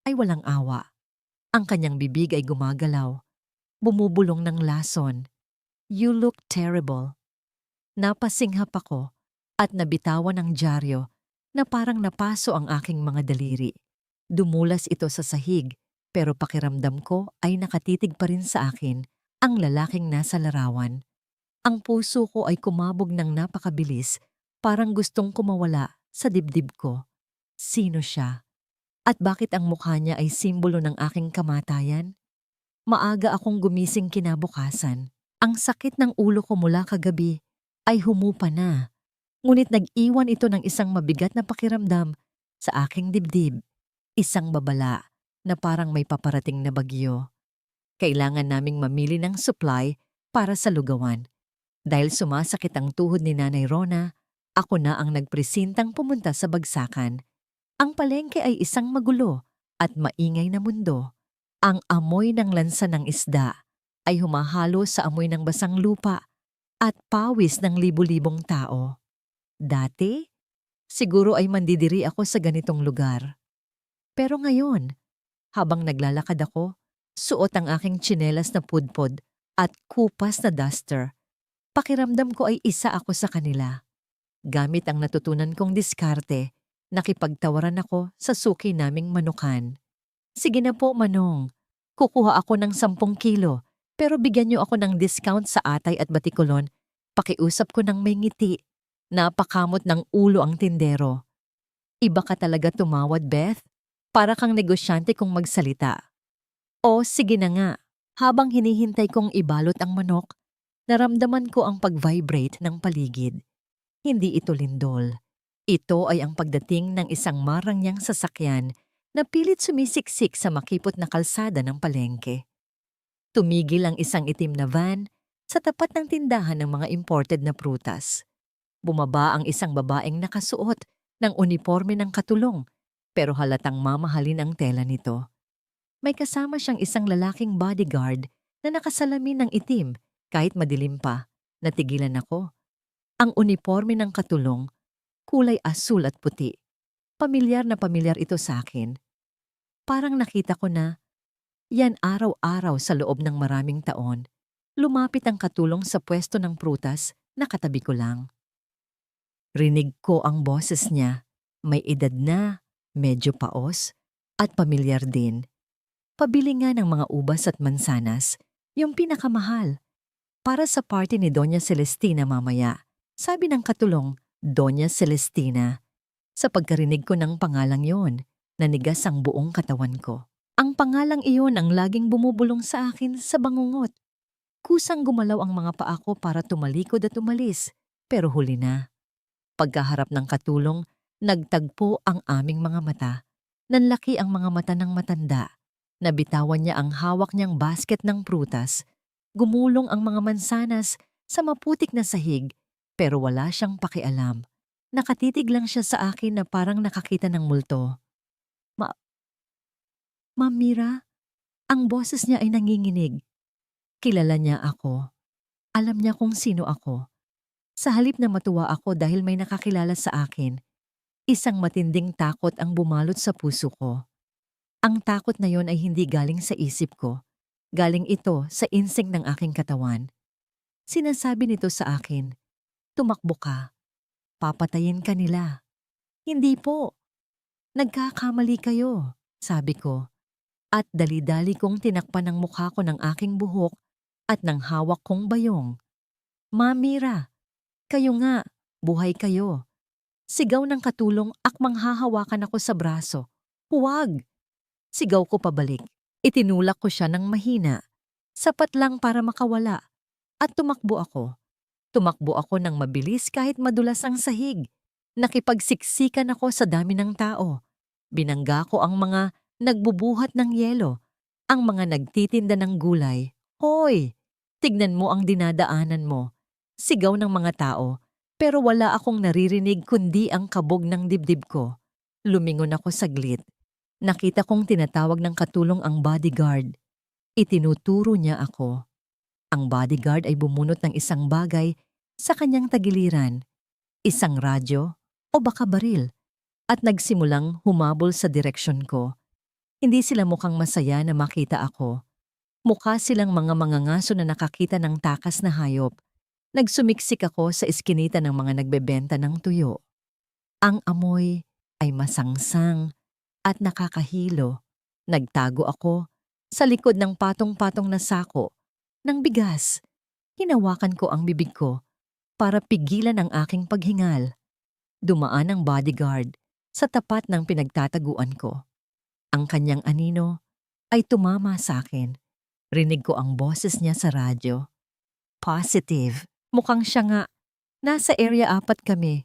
ay walang awa. Ang kanyang bibig ay gumagalaw, bumubulong ng lason. You look terrible. Napasinghap ako at nabitawan ang dyaryo na parang napaso ang aking mga daliri. Dumulas ito sa sahig pero pakiramdam ko ay nakatitig pa rin sa akin ang lalaking nasa larawan. Ang puso ko ay kumabog ng napakabilis, parang gustong kumawala sa dibdib ko. Sino siya? At bakit ang mukha niya ay simbolo ng aking kamatayan? Maaga akong gumising kinabukasan. Ang sakit ng ulo ko mula kagabi ay humupa na. Ngunit nag-iwan ito ng isang mabigat na pakiramdam sa aking dibdib. Isang babala na parang may paparating na bagyo. Kailangan naming mamili ng supply para sa lugawan. Dahil sumasakit ang tuhod ni Nanay Rona, ako na ang nagpresintang pumunta sa bagsakan. Ang palengke ay isang magulo at maingay na mundo. Ang amoy ng lansa ng isda ay humahalo sa amoy ng basang lupa at pawis ng libu-libong tao. Dati, siguro ay mandidiri ako sa ganitong lugar. Pero ngayon, habang naglalakad ako, suot ang aking tsinelas na pudpod at kupas na duster. Pakiramdam ko ay isa ako sa kanila. Gamit ang natutunan kong diskarte, nakipagtawaran ako sa suki naming manukan. Sige na po, Manong. Kukuha ako ng 10 kilo, pero bigyan niyo ako ng discount sa atay at batikulon. Pakiusap ko ng may ngiti. Napakamot ng ulo ang tindero. Iba ka talaga tumawad, Beth. Para kang negosyante kung magsalita. O sige na nga, habang hinihintay kong ibalot ang manok, naramdaman ko ang pag-vibrate ng paligid. Hindi ito lindol. Ito ay ang pagdating ng isang marangyang sasakyan na pilit sumisiksik sa makipot na kalsada ng palengke. Tumigil ang isang itim na van sa tapat ng tindahan ng mga imported na prutas. Bumaba ang isang babaeng nakasuot ng uniforme ng katulong pero halatang mamahalin ang tela nito. May kasama siyang isang lalaking bodyguard na nakasalamin ng itim kahit madilim pa. Natigilan ako. Ang uniforme ng katulong, kulay asul at puti. Pamilyar na pamilyar ito sa akin. Parang nakita ko na, yan araw-araw sa loob ng maraming taon. Lumapit ang katulong sa pwesto ng prutas na katabi ko lang. Rinig ko ang boses niya, may edad na, medyo paos, at pamilyar din. Pabili nga ng mga ubas at mansanas, yung pinakamahal, para sa party ni Doña Celestina mamaya. Sabi ng katulong, Doña Celestina. Sa pagkarinig ko ng pangalang yon, nanigas ang buong katawan ko. Ang pangalang iyon ang laging bumubulong sa akin sa bangungot. Kusang gumalaw ang mga paa ko para tumalikod at umalis, pero huli na. Pagkaharap ng katulong, nagtagpo ang aming mga mata. Nanlaki ang mga mata ng matanda. Nabitawan niya ang hawak niyang basket ng prutas. Gumulong ang mga mansanas sa maputik na sahig, pero wala siyang pakialam. Nakatitig lang siya sa akin na parang nakakita ng multo. Ma Ma'am Mira, ang boses niya ay nanginginig. Kilala niya ako. Alam niya kung sino ako. Sa halip na matuwa ako dahil may nakakilala sa akin, isang matinding takot ang bumalot sa puso ko. Ang takot na yon ay hindi galing sa isip ko. Galing ito sa instinct ng aking katawan. Sinasabi nito sa akin, tumakbo ka. Papatayin ka nila. Hindi po. Nagkakamali kayo, sabi ko. At dali-dali kong tinakpan ang mukha ko ng aking buhok at ng hawak kong bayong. Ma'am Mira, kayo nga, buhay kayo. Sigaw ng katulong akmang hahawakan ako sa braso. Huwag! Sigaw ko pabalik. Itinulak ko siya ng mahina. Sapat lang para makawala. At tumakbo ako. Tumakbo ako ng mabilis kahit madulas ang sahig. Nakipagsiksikan ako sa dami ng tao. Binangga ko ang mga nagbubuhat ng yelo, ang mga nagtitinda ng gulay. Hoy! Tignan mo ang dinadaanan mo. Sigaw ng mga tao, pero wala akong naririnig kundi ang kabog ng dibdib ko. Lumingon ako saglit. Nakita kong tinatawag ng katulong ang bodyguard. Itinuturo niya ako. Ang bodyguard ay bumunot ng isang bagay sa kanyang tagiliran, isang radyo o baka baril, at nagsimulang humabol sa direksyon ko. Hindi sila mukhang masaya na makita ako. Mukha silang mga mangangaso na nakakita ng takas na hayop. Nagsumiksik ako sa iskinita ng mga nagbebenta ng tuyo. Ang amoy ay masangsang at nakakahilo. Nagtago ako sa likod ng patong-patong na sako ng bigas. Hinawakan ko ang bibig ko para pigilan ang aking paghingal. Dumaan ang bodyguard sa tapat ng pinagtataguan ko. Ang kanyang anino ay tumama sa akin. Rinig ko ang boses niya sa radyo. Positive. Mukhang siya nga. Nasa area 4 kami.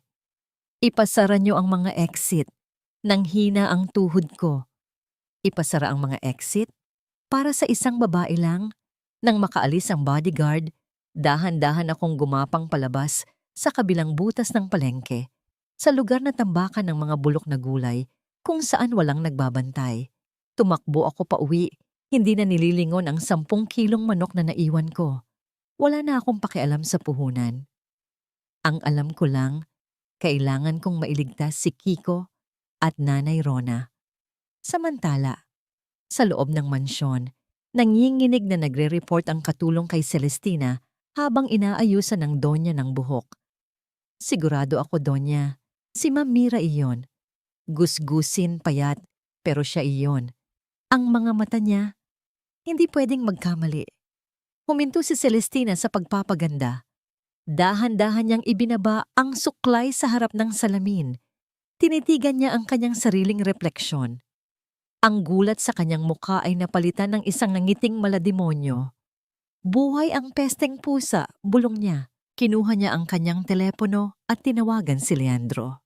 Ipasara niyo ang mga exit. Nang hina ang tuhod ko. Ipasara ang mga exit? Para sa isang babae lang? Nang makaalis ang bodyguard, dahan-dahan akong gumapang palabas sa kabilang butas ng palengke, sa lugar na tambakan ng mga bulok na gulay kung saan walang nagbabantay. Tumakbo ako pauwi, hindi na nililingon ang 10 kilong manok na naiwan ko. Wala na akong pakialam sa puhunan. Ang alam ko lang, kailangan kong mailigtas si Kiko at Nanay Rona. Samantala, sa loob ng mansyon, nanginginig na nagre-report ang katulong kay Celestina habang inaayusan ng donya ng buhok. Sigurado ako, Donya, si Ma'am Mira iyon. Gusgusin, payat, pero siya iyon. Ang mga mata niya, hindi pwedeng magkamali. Huminto si Celestina sa pagpapaganda. Dahan-dahan niyang ibinaba ang suklay sa harap ng salamin. Tinitigan niya ang kanyang sariling refleksyon. Ang gulat sa kanyang mukha ay napalitan ng isang nangiting malademonyo. Buhay ang pesteng pusa, bulong niya. Kinuha niya ang kanyang telepono at tinawagan si Leandro.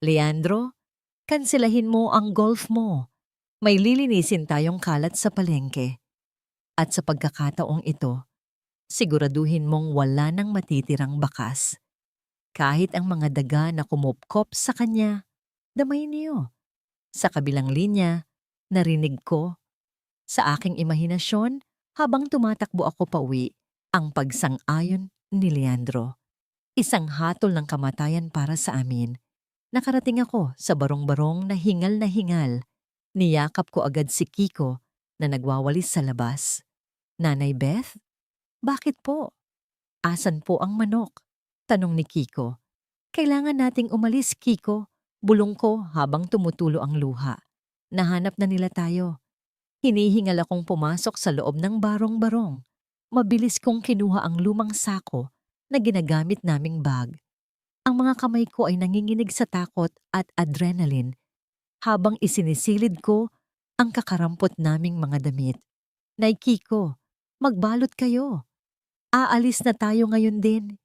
Leandro, kanselahin mo ang golf mo. May lilinisin tayong kalat sa palengke. At sa pagkakataong ito, siguraduhin mong wala nang matitirang bakas. Kahit ang mga daga na kumupkop sa kanya, damay niyo. Sa kabilang linya, narinig ko, sa aking imahinasyon, habang tumatakbo ako pauwi, ang pagsang-ayon ni Leandro. Isang hatol ng kamatayan para sa amin. Nakarating ako sa barong-barong na hingal. Niyakap ko agad si Kiko na nagwawalis sa labas. Nanay Beth? Bakit po? Asan po ang manok? Tanong ni Kiko. Kailangan nating umalis, Kiko. Bulong ko habang tumutulo ang luha. Nahanap na nila tayo. Hinihingal akong pumasok sa loob ng barong-barong. Mabilis kong kinuha ang lumang sako na ginagamit naming bag. Ang mga kamay ko ay nanginginig sa takot at adrenaline habang isinisilid ko ang kakarampot naming mga damit. Nay Kiko, magbalot kayo. Aalis na tayo ngayon din.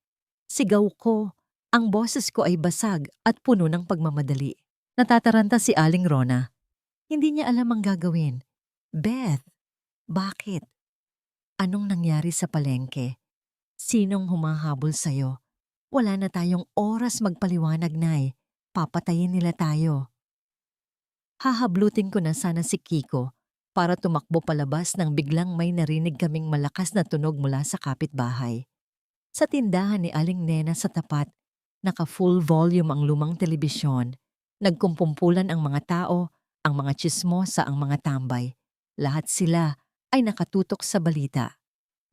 Sigaw ko. Ang boses ko ay basag at puno ng pagmamadali. Natataranta si Aling Rona. Hindi niya alam ang gagawin. Beth, bakit? Anong nangyari sa palengke? Sinong humahabol sa'yo? Wala na tayong oras magpaliwanag, Nay. Papatayin nila tayo. Hahablutin ko na sana si Kiko para tumakbo palabas nang biglang may narinig kaming malakas na tunog mula sa kapitbahay. Sa tindahan ni Aling Nena sa tapat, naka-full volume ang lumang telebisyon. Nagkumpumpulan ang mga tao, ang mga tsismosa, ang mga tambay. Lahat sila ay nakatutok sa balita.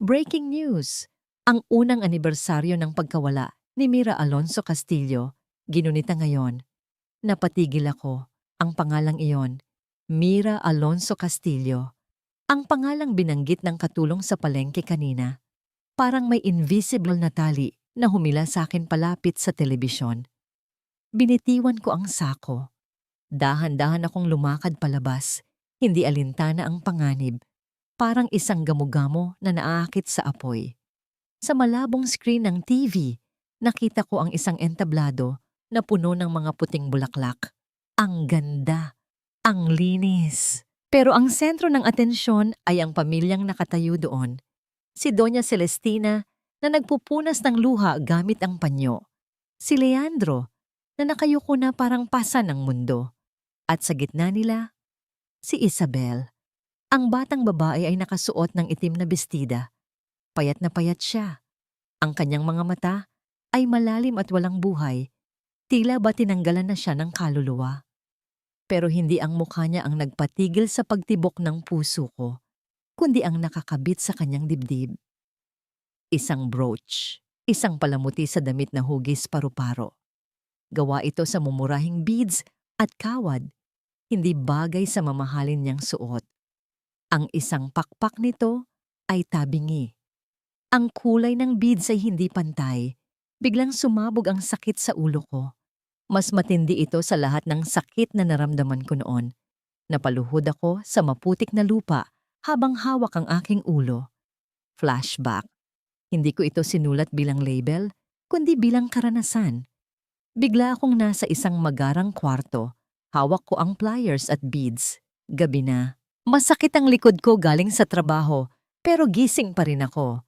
Breaking news! Ang unang anibersaryo ng pagkawala ni Mira Alonso Castillo, ginunita ngayon. Napatigil ako. Ang pangalang iyon, Mira Alonso Castillo. Ang pangalang binanggit ng katulong sa palengke kanina. Parang may invisible na tali na humila sa akin palapit sa telebisyon. Binitiwan ko ang sako. Dahan-dahan akong lumakad palabas. Hindi alintana ang panganib. Parang isang gamo-gamo na naaakit sa apoy. Sa malabong screen ng TV, nakita ko ang isang entablado na puno ng mga puting bulaklak. Ang ganda, ang linis. Pero ang sentro ng atensyon ay ang pamilyang nakatayo doon. Si Doña Celestina na nagpupunas ng luha gamit ang panyo. Si Leandro na nakayuko na parang pasa ng mundo. At sa gitna nila, si Isabel. Ang batang babae ay nakasuot ng itim na bestida. Payat na payat siya. Ang kanyang mga mata ay malalim at walang buhay. Tila ba tinanggalan na siya ng kaluluwa. Pero hindi ang mukha niya ang nagpatigil sa pagtibok ng puso ko, kundi ang nakakabit sa kanyang dibdib. Isang brooch, isang palamuti sa damit na hugis paru-paro. Gawa ito sa mumurahing beads at kawad, hindi bagay sa mamahalin niyang suot. Ang isang pakpak nito ay tabingi. Ang kulay ng beads ay hindi pantay. Biglang sumabog ang sakit sa ulo ko. Mas matindi ito sa lahat ng sakit na naramdaman ko noon. Napaluhod ako sa maputik na lupa habang hawak ang aking ulo. Flashback. Hindi ko ito sinulat bilang label, kundi bilang karanasan. Bigla akong nasa isang magarang kwarto. Hawak ko ang pliers at beads. Gabi na. Masakit ang likod ko galing sa trabaho, pero gising pa rin ako.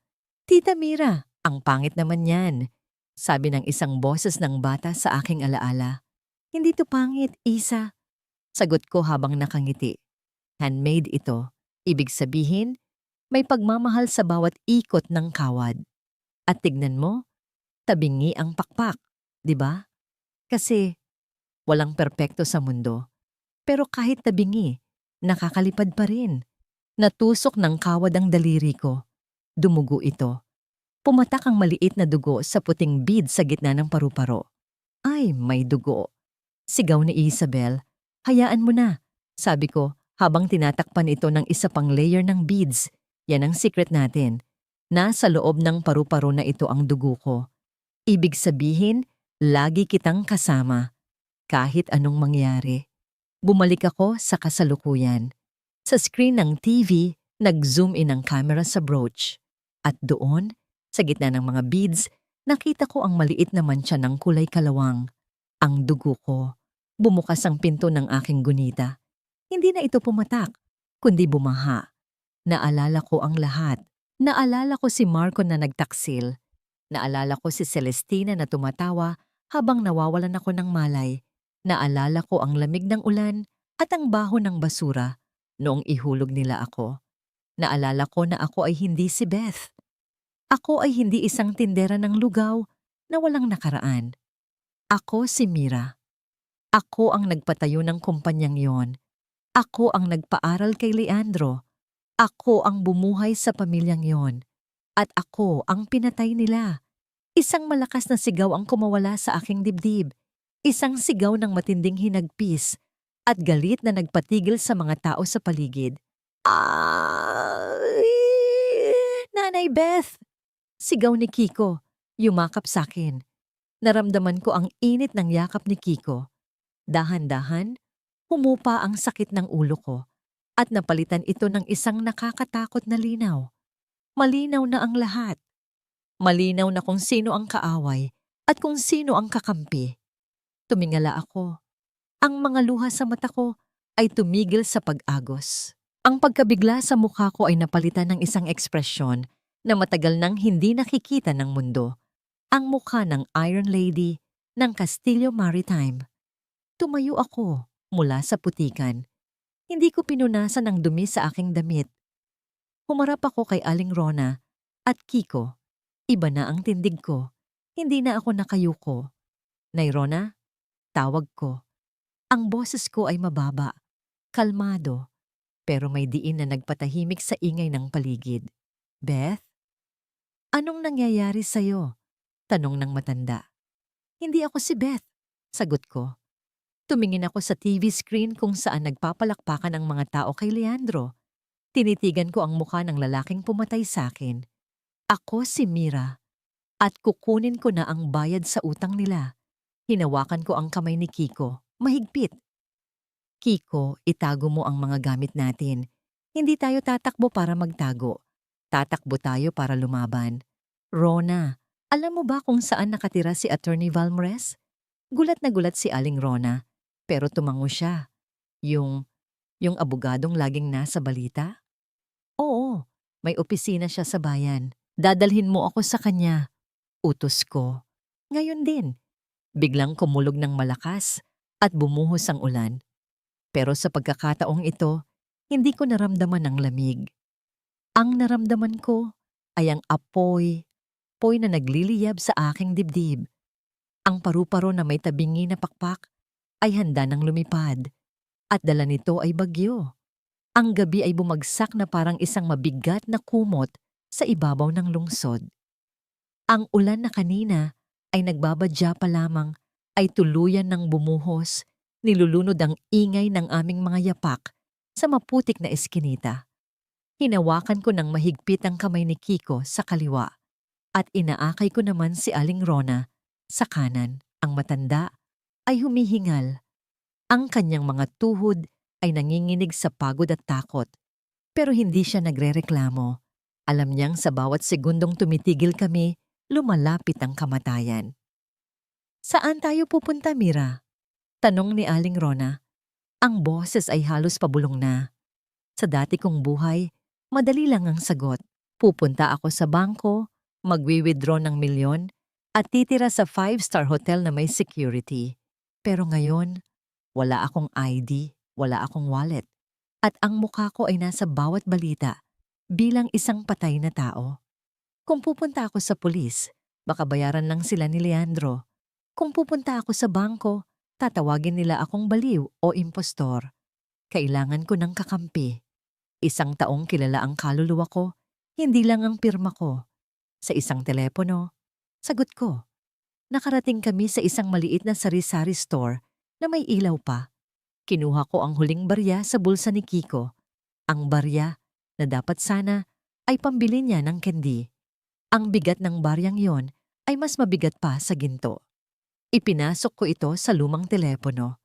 Tita Mira, ang pangit naman yan. Sabi ng isang boses ng bata sa aking alaala. Hindi to pangit, Isa. Sagot ko habang nakangiti. Handmade ito. Ibig sabihin, may pagmamahal sa bawat ikot ng kawad. At tignan mo, tabingi ang pakpak, di ba? Kasi walang perpekto sa mundo. Pero kahit tabingi, nakakalipad pa rin. Natusok ng kawad ang daliri ko. Dumugo ito. Pumatak ang maliit na dugo sa puting bead sa gitna ng paru-paro. Ay, may dugo. Sigaw ni Isabel. Hayaan mo na, sabi ko habang tinatakpan ito ng isa pang layer ng beads. Yan ang secret natin. Nasa loob ng paru-paro na ito ang dugo ko. Ibig sabihin, lagi kitang kasama. Kahit anong mangyari. Bumalik ako sa kasalukuyan. Sa screen ng TV, nag-zoom in ang camera sa brooch. At doon, sa gitna ng mga beads, nakita ko ang maliit na mantsa ng kulay kalawang. Ang dugo ko. Bumukas ang pinto ng aking gunita. Hindi na ito pumatak, kundi bumaha. Naalala ko ang lahat. Naalala ko si Marco na nagtaksil. Naalala ko si Celestina na tumatawa habang nawawalan ako ng malay. Naalala ko ang lamig ng ulan at ang baho ng basura noong ihulog nila ako. Naalala ko na ako ay hindi si Beth. Ako ay hindi isang tindera ng lugaw na walang nakaraan. Ako si Mira. Ako ang nagpatayo ng kumpanyang yon. Ako ang nagpaaral kay Leandro. Ako ang bumuhay sa pamilyang yon. At ako ang pinatay nila. Isang malakas na sigaw ang kumawala sa aking dibdib. Isang sigaw ng matinding hinagpis at galit na nagpatigil sa mga tao sa paligid. Ay! Nanay Beth! Sigaw ni Kiko, yumakap sa akin. Naramdaman ko ang init ng yakap ni Kiko. Dahan-dahan, humupa ang sakit ng ulo ko at napalitan ito ng isang nakakatakot na linaw. Malinaw na ang lahat. Malinaw na kung sino ang kaaway at kung sino ang kakampi. Tumingala ako. Ang mga luha sa mata ko ay tumigil sa pag-agos. Ang pagkabigla sa mukha ko ay napalitan ng isang ekspresyon na matagal nang hindi nakikita ng mundo. Ang mukha ng Iron Lady ng Castillo Maritime. Tumayo ako mula sa putikan. Hindi ko pinunasan ang dumi sa aking damit. Humarap ako kay Aling Rona at Kiko. Iba na ang tindig ko. Hindi na ako nakayuko. Nay Rona, tawag ko. Ang boses ko ay mababa, kalmado, pero may diin na nagpatahimik sa ingay ng paligid. Beth? Anong nangyayari sa'yo? Tanong ng matanda. Hindi ako si Beth, sagot ko. Tumingin ako sa TV screen kung saan nagpapalakpakan ang mga tao kay Leandro. Tinitigan ko ang mukha ng lalaking pumatay sa akin. Ako si Mira. At kukunin ko na ang bayad sa utang nila. Hinawakan ko ang kamay ni Kiko, mahigpit. Kiko, itago mo ang mga gamit natin. Hindi tayo tatakbo para magtago. Tatakbo tayo para lumaban. Rona, alam mo ba kung saan nakatira si Attorney Valmores? Gulat na gulat si Aling Rona. Pero tumango siya. Yung abogadong laging nasa balita? Oo, may opisina siya sa bayan. Dadalhin mo ako sa kanya. Utos ko. Ngayon din. Biglang kumulog ng malakas at bumuhos ang ulan. Pero sa pagkakataong ito, hindi ko naramdaman ang lamig. Ang naramdaman ko ay ang apoy na nagliliyab sa aking dibdib. Ang paru-paro na may tabingi na pakpak ay handa ng lumipad at dala nito ay bagyo. Ang gabi ay bumagsak na parang isang mabigat na kumot sa ibabaw ng lungsod. Ang ulan na kanina ay nagbabadya pa lamang ay tuluyan ng bumuhos, nilulunod ang ingay ng aming mga yapak sa maputik na eskinita. Hinawakan ko ng mahigpit ang kamay ni Kiko sa kaliwa at inaakay ko naman si Aling Rona sa kanan. Ang matanda ay humihingal. Ang kanyang mga tuhod ay nanginginig sa pagod at takot. Pero hindi siya nagrereklamo. Alam niyang sa bawat segundong tumitigil kami, lumalapit ang kamatayan. Saan tayo pupunta, Mira? Tanong ni Aling Rona. Ang boses ay halos pabulong na. Sa dati kong buhay, madali lang ang sagot. Pupunta ako sa bangko, magwi-withdraw ng milyon, at titira sa 5-star hotel na may security. Pero ngayon, wala akong ID, wala akong wallet, at ang mukha ko ay nasa bawat balita bilang isang patay na tao. Kung pupunta ako sa pulis, baka bayaran lang sila ni Leandro. Kung pupunta ako sa bangko, tatawagin nila akong baliw o impostor. Kailangan ko ng kakampi. 1 taong kilala ang kaluluwa ko, hindi lang ang pirma ko. Sa isang telepono, sagot ko. Nakarating kami sa isang maliit na sari-sari store na may ilaw pa. Kinuha ko ang huling barya sa bulsa ni Kiko. Ang barya na dapat sana ay pambili niya ng candy. Ang bigat ng baryang yon ay mas mabigat pa sa ginto. Ipinasok ko ito sa lumang telepono.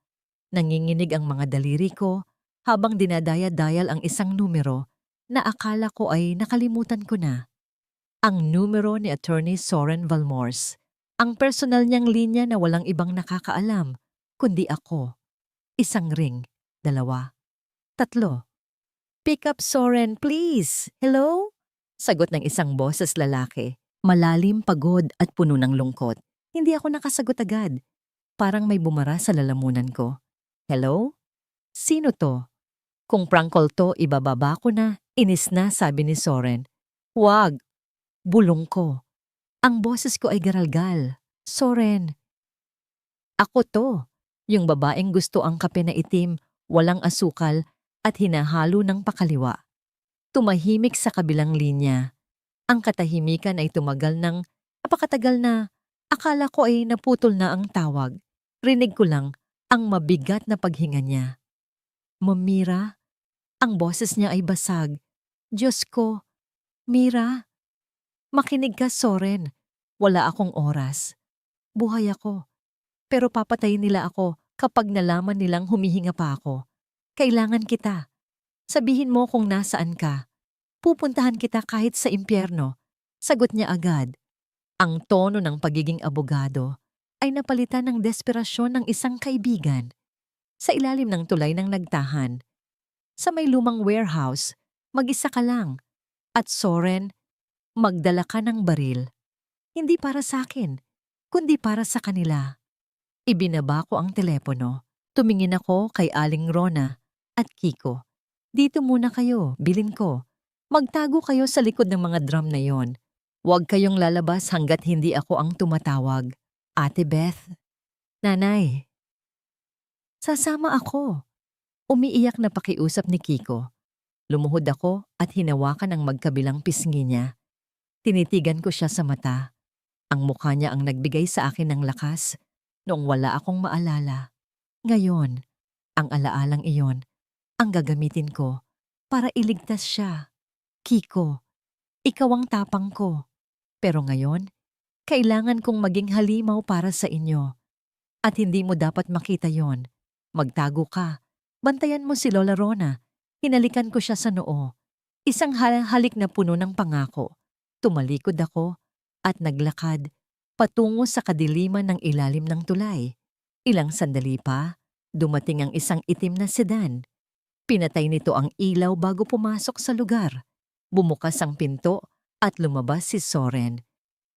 Nanginginig ang mga daliri ko habang dinadaya-dial ang isang numero na akala ko ay nakalimutan ko na. Ang numero ni Attorney Soren Valmores. Ang personal niyang linya na walang ibang nakakaalam, kundi ako. 1 ring, 2, 3. Pick up Soren, please. Hello? Sagot ng isang boses lalaki. Malalim, pagod at puno ng lungkot. Hindi ako nakasagot agad. Parang may bumara sa lalamunan ko. Hello? Sino to? Kung prank call to, ibababa ko na. Inis na, sabi ni Soren. Wag. Bulong ko. Ang boses ko ay garalgal. Soren. Ako to. Yung babaeng gusto ang kape na itim, walang asukal at hinahalo ng pakaliwa. Tumahimik sa kabilang linya. Ang katahimikan ay tumagal ng napakatagal na. Akala ko ay naputol na ang tawag. Rinig ko lang ang mabigat na paghinga niya. Mamira, Ang boses niya ay basag. Diyos ko, Mira, makinig ka, Soren. Wala akong oras. Buhay ako. Pero papatayin nila ako kapag nalaman nilang humihinga pa ako. Kailangan kita. Sabihin mo kung nasaan ka. Pupuntahan kita kahit sa impyerno. Sagot niya agad. Ang tono ng pagiging abogado ay napalitan ng desperasyon ng isang kaibigan. Sa ilalim ng tulay ng nagtahan, sa may lumang warehouse, mag-isa ka lang. At Soren, magdala ka ng baril. Hindi para sa akin, kundi para sa kanila. Ibinaba ko ang telepono. Tumingin ako kay Aling Rona at Kiko. Dito muna kayo, bilin ko. Magtago kayo sa likod ng mga drum na yon. Huwag kayong lalabas hanggat hindi ako ang tumatawag. Ate Beth. Nanay. Sasama ako. Umiiyak na pakiusap ni Kiko. Lumuhod ako at hinawakan ang magkabilang pisngi niya. Tinitigan ko siya sa mata. Ang mukha niya ang nagbigay sa akin ng lakas noong wala akong maalala. Ngayon, ang alaalang iyon ang gagamitin ko para iligtas siya. Kiko, ikaw ang tapang ko. Pero ngayon, kailangan kong maging halimaw para sa inyo. At hindi mo dapat makita yon. Magtago ka. Bantayan mo si Lola Rona. Hinalikan ko siya sa noo. Isang halik na puno ng pangako. Tumalikod ako at naglakad patungo sa kadiliman ng ilalim ng tulay. Ilang sandali pa, dumating ang isang itim na sedan. Pinatay nito ang ilaw bago pumasok sa lugar. Bumukas ang pinto at lumabas si Soren.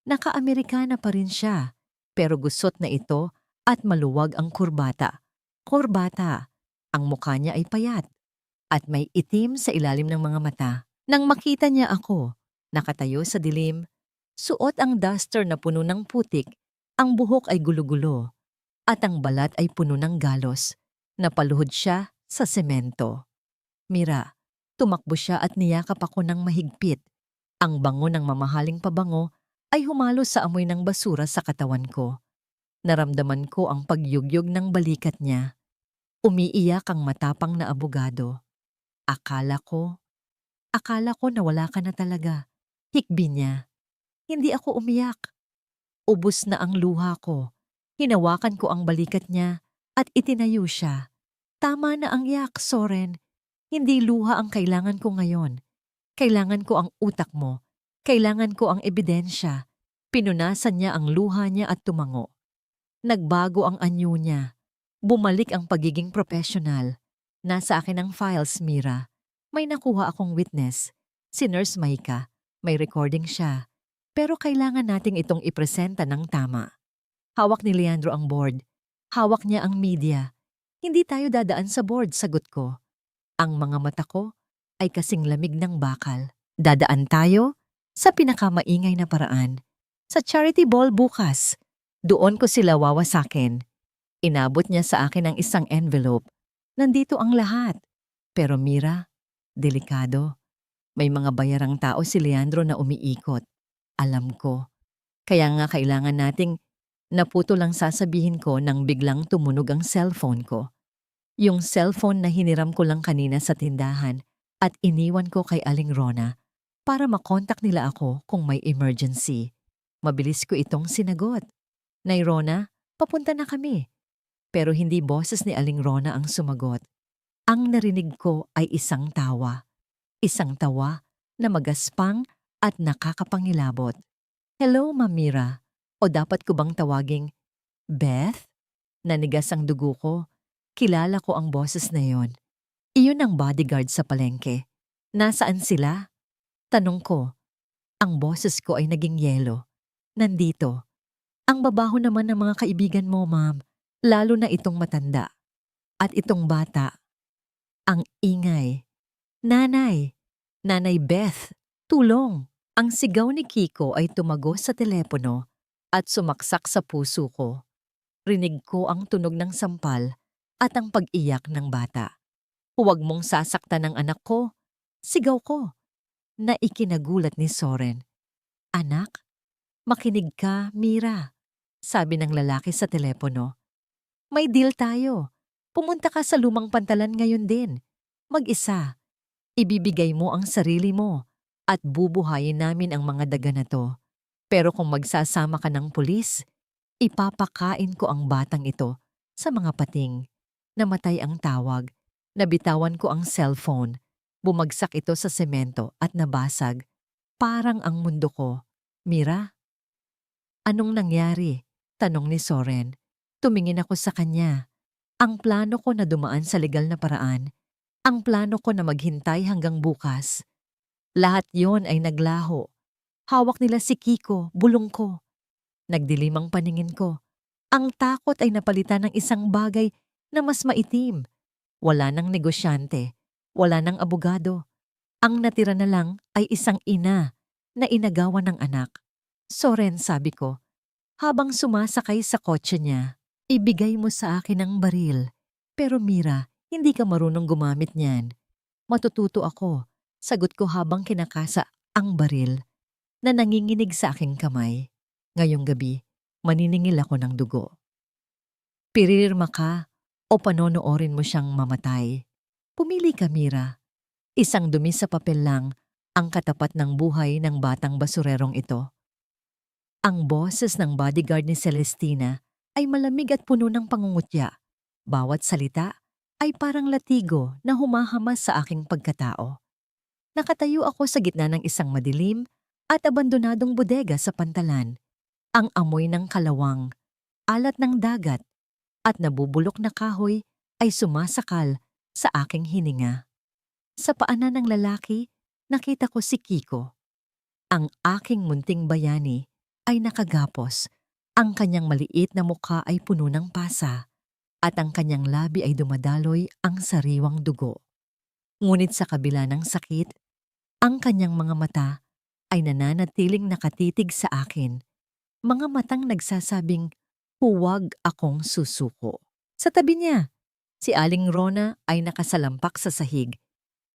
Naka-Amerikana pa rin siya, pero gusot na ito at maluwag ang kurbata. Kurbata, ang mukha niya ay payat at may itim sa ilalim ng mga mata. Nang makita niya ako, nakatayo sa dilim, suot ang duster na puno ng putik, ang buhok ay gulo-gulo, at ang balat ay puno ng galos. Napaluhod siya sa semento. Mira, tumakbo siya at niyakap ako ng mahigpit. Ang bango ng mamahaling pabango ay humalo sa amoy ng basura sa katawan ko. Naramdaman ko ang pagyugyog ng balikat niya. Umiiyak ang matapang na abogado. Akala ko na wala ka na talaga. Hikbi niya. Hindi ako umiyak. Ubus na ang luha ko. Hinawakan ko ang balikat niya at itinayo siya. Tama na ang iyak, Soren. Hindi luha ang kailangan ko ngayon. Kailangan ko ang utak mo. Kailangan ko ang ebidensya. Pinunasan niya ang luha niya at tumango. Nagbago ang anyo niya. Bumalik ang pagiging professional. Nasa akin ang files, Mira. May nakuha akong witness. Si Nurse Maika. May recording siya. Pero kailangan nating itong ipresenta ng tama. Hawak ni Leandro ang board. Hawak niya ang media. Hindi tayo dadaan sa board, sagot ko. Ang mga mata ko ay kasing lamig ng bakal. Dadaan tayo sa pinakamaingay na paraan. Sa charity ball bukas. Doon ko sila wawasakin. Inabot niya sa akin ang isang envelope. Nandito ang lahat. Pero Mira, delikado. May mga bayarang tao si Leandro na umiikot. Alam ko. Kaya nga kailangan nating naputo lang sasabihin ko nang biglang tumunog ang cellphone ko. Yung cellphone na hiniram ko lang kanina sa tindahan at iniwan ko kay Aling Rona para makontak nila ako kung may emergency. Mabilis ko itong sinagot. Nay Rona, papunta na kami. Pero hindi boses ni Aling Rona ang sumagot. Ang narinig ko ay isang tawa. Isang tawa na magaspang at nakakapangilabot. Hello, Mamira. O dapat ko bang tawaging Beth? Nanigas ang dugo ko. Kilala ko ang boses na yon. Iyon ang bodyguard sa palengke. Nasaan sila? Tanong ko. Ang boses ko ay naging yelo. Nandito. Ang babaho naman ng mga kaibigan mo, ma'am. Lalo na itong matanda. At itong bata. Ang ingay. Nanay. Nanay Beth. Tulong. Ang sigaw ni Kiko ay tumagos sa telepono at sumaksak sa puso ko. Rinig ko ang tunog ng sampal at ang pag-iyak ng bata. Huwag mong sasaktan ng anak ko. Sigaw ko. Na ikinagulat ni Soren. Anak? Makinig ka, Mira. Sabi ng lalaki sa telepono. May deal tayo. Pumunta ka sa lumang pantalan ngayon din. Mag-isa. Ibibigay mo ang sarili mo at bubuhayin namin ang mga daga na to. Pero kung magsasama ka ng pulis, ipapakain ko ang batang ito sa mga pating. Namatay ang tawag. Nabitawan ko ang cellphone. Bumagsak ito sa semento at nabasag. Parang ang mundo ko. Mira, anong nangyari? Tanong ni Soren. Tumingin ako sa kanya. Ang plano ko na dumaan sa legal na paraan. Ang plano ko na maghintay hanggang bukas. Lahat yon ay naglaho. Hawak nila si Kiko, bulong ko. Nagdilim ang paningin ko. Ang takot ay napalitan ng isang bagay na mas maitim. Wala nang negosyante, wala nang abogado. Ang natira na lang ay isang ina na inagawan ng anak. Soren, sabi ko, habang sumasakay sa kotse niya, ibigay mo sa akin ang baril. Pero Mira, hindi ka marunong gumamit niyan. Matututo ako, sagot ko habang kinakasa ang baril na nanginginig sa aking kamay. Ngayong gabi, maniningil ako ng dugo. Pirirma ka o panonoorin mo siyang mamatay. Pumili ka, Mira. Isang dumi sa papel lang ang katapat ng buhay ng batang basurerong ito. Ang boses ng bodyguard ni Celestina ay malamig at puno ng pangungutya. Bawat salita ay parang latigo na humahamas sa aking pagkatao. Nakatayo ako sa gitna ng isang madilim at abandonadong bodega sa pantalan. Ang amoy ng kalawang, alat ng dagat, at nabubulok na kahoy ay sumasakal sa aking hininga. Sa paanan ng lalaki, nakita ko si Kiko. Ang aking munting bayani ay nakagapos. Ang kanyang maliit na mukha ay puno ng pasa at ang kanyang labi ay dumadaloy ang sariwang dugo. Ngunit sa kabila ng sakit, ang kanyang mga mata ay nananatiling nakatitig sa akin. Mga matang nagsasabing, huwag akong susuko. Sa tabi niya, si Aling Rona ay nakasalampak sa sahig.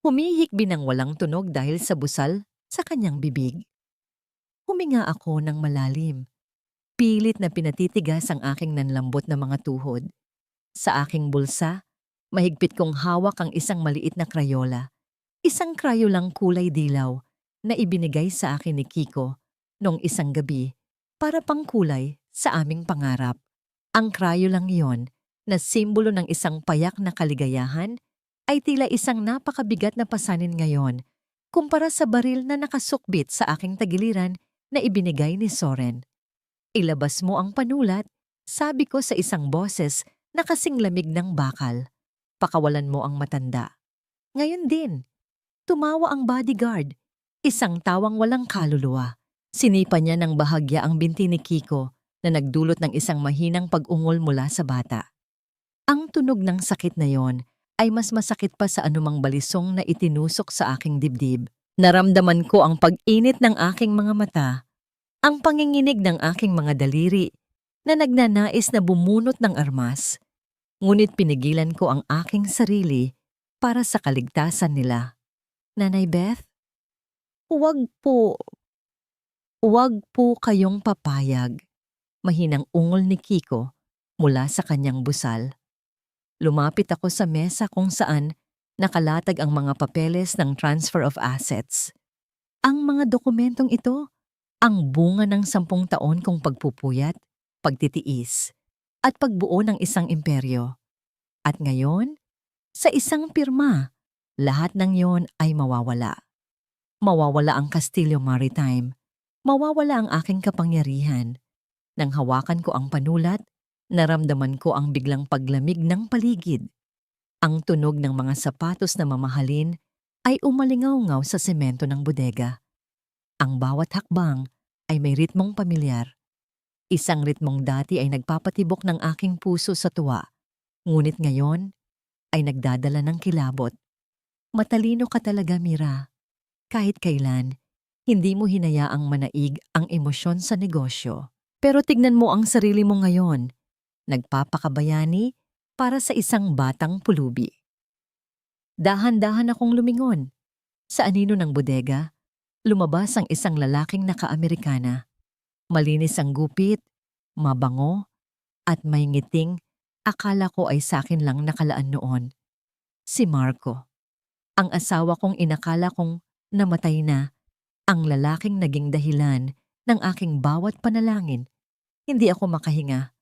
Humihikbi ng walang tunog dahil sa busal sa kanyang bibig. Huminga ako ng malalim. Pilit na pinatitigas ang aking nanlambot na mga tuhod. Sa aking bulsa, mahigpit kong hawak ang isang maliit na krayola. Isang krayolang kulay dilaw na ibinigay sa akin ni Kiko noong isang gabi para pangkulay sa aming pangarap. Ang krayolang iyon na simbolo ng isang payak na kaligayahan ay tila isang napakabigat na pasanin ngayon kumpara sa baril na nakasukbit sa aking tagiliran na ibinigay ni Soren. Ilabas mo ang panulat, sabi ko sa isang boses na kasing lamig ng bakal. Pakawalan mo ang matanda. Ngayon din, tumawa ang bodyguard. Isang tawang walang kaluluwa. Sinipa niya ng bahagya ang binti ni Kiko na nagdulot ng isang mahinang pag-ungol mula sa bata. Ang tunog ng sakit na yon ay mas masakit pa sa anumang balisong na itinusok sa aking dibdib. Naramdaman ko ang pag-init ng aking mga mata, ang panginginig ng aking mga daliri na nagnanais na bumunot ng armas. Ngunit pinigilan ko ang aking sarili para sa kaligtasan nila. Nanay Beth, huwag po kayong papayag. Mahinang ungol ni Kiko mula sa kanyang busal. Lumapit ako sa mesa kung saan nakalatag ang mga papeles ng transfer of assets. Ang mga dokumentong ito, ang bunga ng 10 taon kong pagpupuyat, pagtitiis, at pagbuo ng isang imperyo. At ngayon, sa isang pirma, lahat ng yon ay mawawala. Mawawala ang Castillo Maritime. Mawawala ang aking kapangyarihan. Nang hawakan ko ang panulat, naramdaman ko ang biglang paglamig ng paligid. Ang tunog ng mga sapatos na mamahalin ay umalingaw-ngaw sa semento ng bodega. Ang bawat hakbang ay may ritmong pamilyar. Isang ritmong dati ay nagpapatibok ng aking puso sa tuwa, ngunit ngayon ay nagdadala ng kilabot. Matalino ka talaga, Mira. Kahit kailan, hindi mo hinayaang manaig ang emosyon sa negosyo. Pero tignan mo ang sarili mo ngayon. Nagpapakabayani para sa isang batang pulubi. Dahan-dahan akong lumingon. Sa anino ng bodega, lumabas ang isang lalaking naka-Amerikana. Malinis ang gupit, mabango, at may ngiting akala ko ay sa akin lang nakalaan noon. Si Marco. Ang asawa kong inakala kong namatay na, ang lalaking naging dahilan ng aking bawat panalangin. Hindi ako makahinga.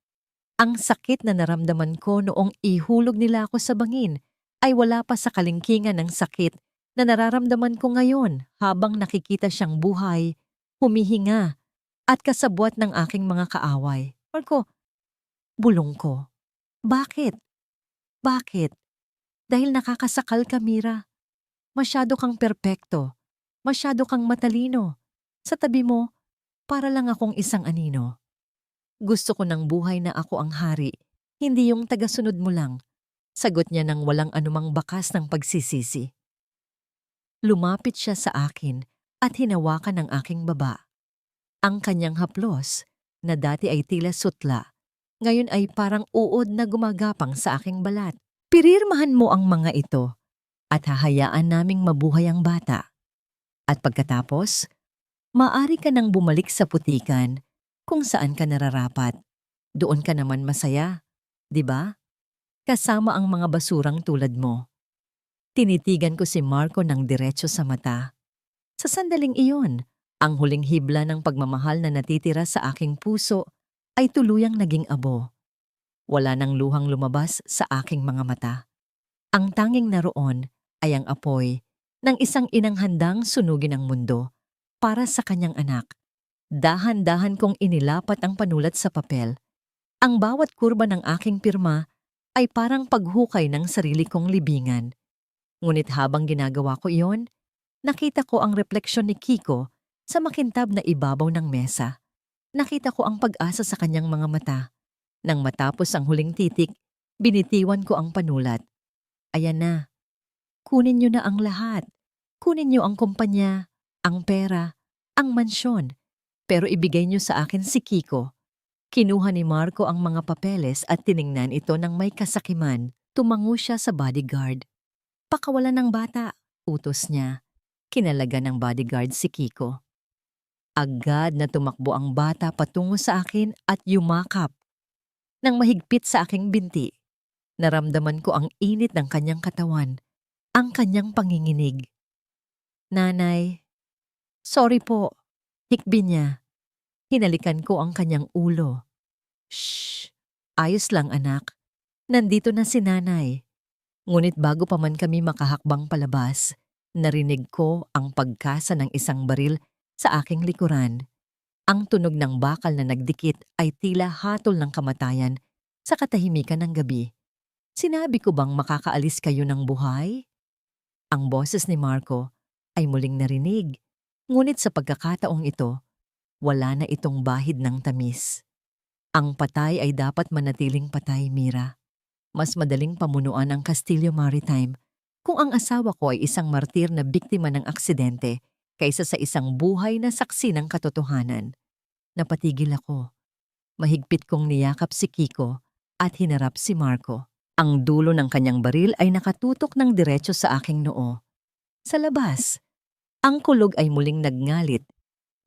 Ang sakit na naramdaman ko noong ihulog nila ako sa bangin ay wala pa sa kalingkingan ng sakit na nararamdaman ko ngayon habang nakikita siyang buhay, humihinga, at kasabwat ng aking mga kaaway. Marco, bulong ko. Bakit? Bakit? Dahil nakakasakal ka, Mira. Masyado kang perpekto. Masyado kang matalino. Sa tabi mo, para lang akong isang anino. Gusto ko ng buhay na ako ang hari, hindi yung tagasunod mo lang. Sagot niya ng walang anumang bakas ng pagsisisi. Lumapit siya sa akin at hinawakan ang aking baba. Ang kanyang haplos, na dati ay tila sutla, ngayon ay parang uod na gumagapang sa aking balat. Pirirmahan mo ang mga ito at hahayaan naming mabuhay ang bata. At pagkatapos, maaari ka nang bumalik sa putikan kung saan ka nararapat. Doon ka naman masaya, di ba? Kasama ang mga basurang tulad mo. Tinitigan ko si Marco ng diretso sa mata. Sa sandaling iyon, ang huling hibla ng pagmamahal na natitira sa aking puso ay tuluyang naging abo. Wala nang luhang lumabas sa aking mga mata. Ang tanging naroon ay ang apoy ng isang inang handang sunugin ang mundo para sa kanyang anak. Dahan-dahan kong inilapat ang panulat sa papel. Ang bawat kurba ng aking pirma ay parang paghukay ng sarili kong libingan. Ngunit habang ginagawa ko iyon, nakita ko ang refleksyon ni Kiko sa makintab na ibabaw ng mesa. Nakita ko ang pag-asa sa kanyang mga mata. Nang matapos ang huling titik, binitiwan ko ang panulat. Ayan na. Kunin niyo na ang lahat. Kunin niyo ang kumpanya, ang pera, ang mansyon. Pero ibigay niyo sa akin si Kiko. Kinuha ni Marco ang mga papeles at tiningnan ito ng may kasakiman. Tumango siya sa bodyguard. Pakawalan ng bata, utos niya. Kinalaga ng bodyguard si Kiko. Agad na tumakbo ang bata patungo sa akin at yumakap. Nang mahigpit sa aking binti, naramdaman ko ang init ng kanyang katawan, ang kanyang panginginig. Nanay, sorry po, hikbi niya. Hinalikan ko ang kanyang ulo. Shh, ayos lang anak. Nandito na si nanay. Ngunit bago pa man kami makahakbang palabas, narinig ko ang pagkasa ng isang baril sa aking likuran. Ang tunog ng bakal na nagdikit ay tila hatol ng kamatayan sa katahimikan ng gabi. Sinabi ko bang makakaalis kayo ng buhay? Ang boses ni Marco ay muling narinig, ngunit sa pagkakataong ito, wala na itong bahid ng tamis. Ang patay ay dapat manatiling patay, Mira. Mas madaling pamunuan ang Castillo Maritime kung ang asawa ko ay isang martir na biktima ng aksidente kaysa sa isang buhay na saksi ng katotohanan. Napatigil ako. Mahigpit kong niyakap si Kiko at hinarap si Marco. Ang dulo ng kanyang baril ay nakatutok ng diretso sa aking noo. Sa labas, ang kulog ay muling nagngalit,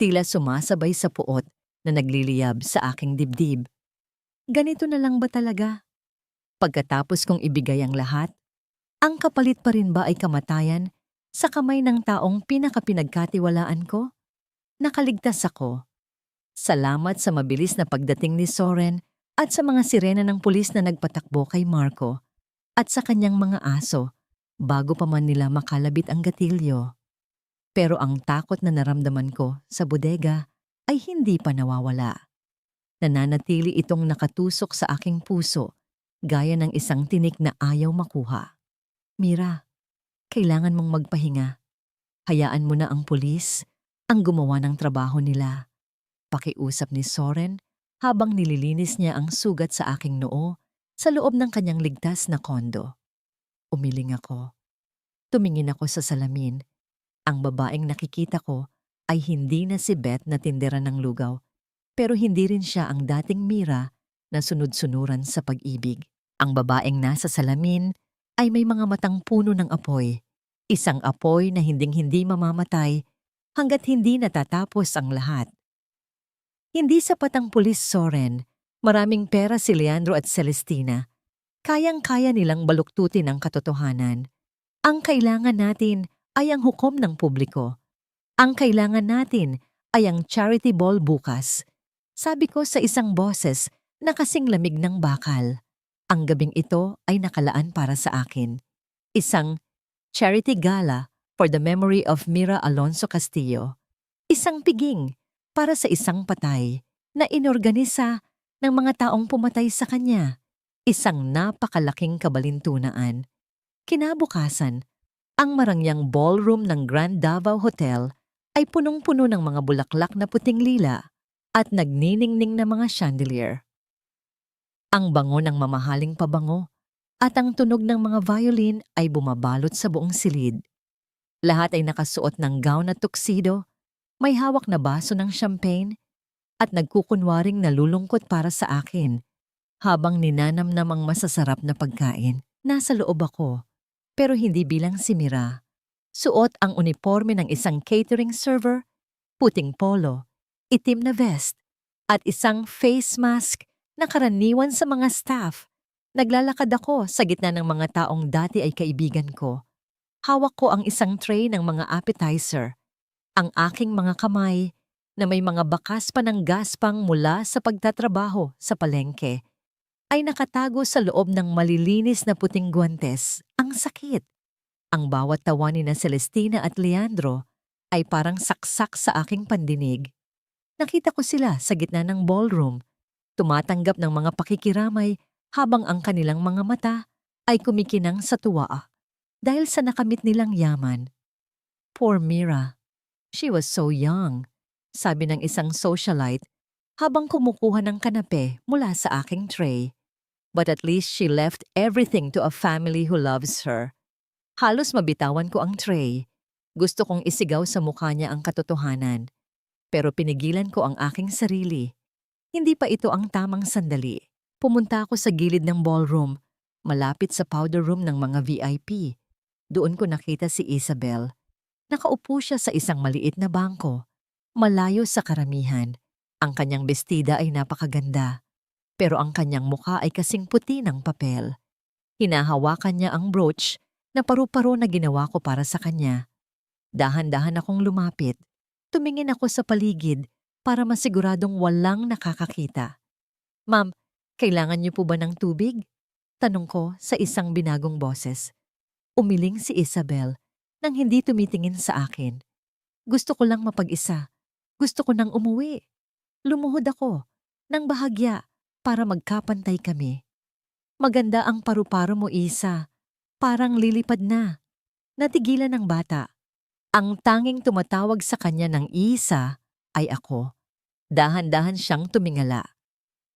tila sumasabay sa puot na nagliliyab sa aking dibdib. Ganito na lang ba talaga? Pagkatapos kong ibigay ang lahat, ang kapalit pa rin ba ay kamatayan sa kamay ng taong pinakapinagkatiwalaan ko? Nakaligtas ako. Salamat sa mabilis na pagdating ni Soren at sa mga sirena ng pulis na nagpatakbo kay Marco at sa kanyang mga aso bago pa man nila makalabit ang gatilyo. Pero ang takot na naramdaman ko sa bodega ay hindi pa nawawala. Nananatili itong nakatusok sa aking puso gaya ng isang tinik na ayaw makuha. Mira, kailangan mong magpahinga. Hayaan mo na ang pulis ang gumawa ng trabaho nila. Pakiusap ni Soren habang nililinis niya ang sugat sa aking noo sa loob ng kanyang ligtas na kondo. Umiling ako. Tumingin ako sa salamin. Ang babaeng nakikita ko ay hindi na si Beth na tindera ng lugaw, pero hindi rin siya ang dating Mira na sunod-sunuran sa pag-ibig. Ang babaeng nasa salamin ay may mga matang puno ng apoy. Isang apoy na hinding-hindi mamamatay hanggat hindi natatapos ang lahat. Hindi sapat ang pulis, Soren. Maraming pera si Leandro at Celestina. Kayang-kaya nilang baluktutin ang katotohanan. Ang kailangan natin ay ang hukom ng publiko. Ang kailangan natin ay ang charity ball bukas. Sabi ko sa isang boses na kasing lamig ng bakal. Ang gabing ito ay nakalaan para sa akin. Isang charity gala for the memory of Mira Alonso Castillo. Isang piging para sa isang patay na inorganisa ng mga taong pumatay sa kanya. Isang napakalaking kabalintunaan. Kinabukasan, ang marangyang ballroom ng Grand Davao Hotel ay punong-puno ng mga bulaklak na puting lila at nagniningning na mga chandelier. Ang bango ng mamahaling pabango at ang tunog ng mga violin ay bumabalot sa buong silid. Lahat ay nakasuot ng gown at tuxedo, may hawak na baso ng champagne at nagkukunwaring nalulungkot para sa akin. Habang ninanamnam ang masasarap na pagkain, nasa loob ako. Pero hindi bilang si Mira. Suot ang uniforme ng isang catering server, puting polo, itim na vest, at isang face mask na karaniwan sa mga staff. Naglalakad ako sa gitna ng mga taong dati ay kaibigan ko. Hawak ko ang isang tray ng mga appetizer. Ang aking mga kamay na may mga bakas pa ng gaspang mula sa pagtatrabaho sa palengke ay nakatago sa loob ng malilinis na puting guwantes. Ang sakit. Ang bawat tawa ni na Celestina at Leandro ay parang saksak sa aking pandinig. Nakita ko sila sa gitna ng ballroom, tumatanggap ng mga pakikiramay habang ang kanilang mga mata ay kumikinang sa tuwa dahil sa nakamit nilang yaman. Poor Mira. She was so young, sabi ng isang socialite habang kumukuha ng kanape mula sa aking tray. But at least she left everything to a family who loves her. Halos mabitawan ko ang tray. Gusto kong isigaw sa mukha niya ang katotohanan. Pero pinigilan ko ang aking sarili. Hindi pa ito ang tamang sandali. Pumunta ako sa gilid ng ballroom, malapit sa powder room ng mga VIP. Doon ko nakita si Isabel. Nakaupo siya sa isang maliit na bangko, malayo sa karamihan. Ang kanyang bestida ay napakaganda. Pero ang kanyang mukha ay kasing puti ng papel. Hinahawakan niya ang brooch na paru-paro na ginawa ko para sa kanya. Dahan-dahan akong lumapit. Tumingin ako sa paligid para masiguradong walang nakakakita. Ma'am, kailangan niyo po ba ng tubig? Tanong ko sa isang binagong boses. Umiling si Isabel nang hindi tumitingin sa akin. Gusto ko lang mapag-isa. Gusto ko nang umuwi. Lumuhod ako nang bahagya para magkapantay kami. Maganda ang paru-paro mo, Isa. Parang lilipad na. Natigilan ng bata. Ang tanging tumatawag sa kanya ng Isa ay ako. Dahan-dahan siyang tumingala.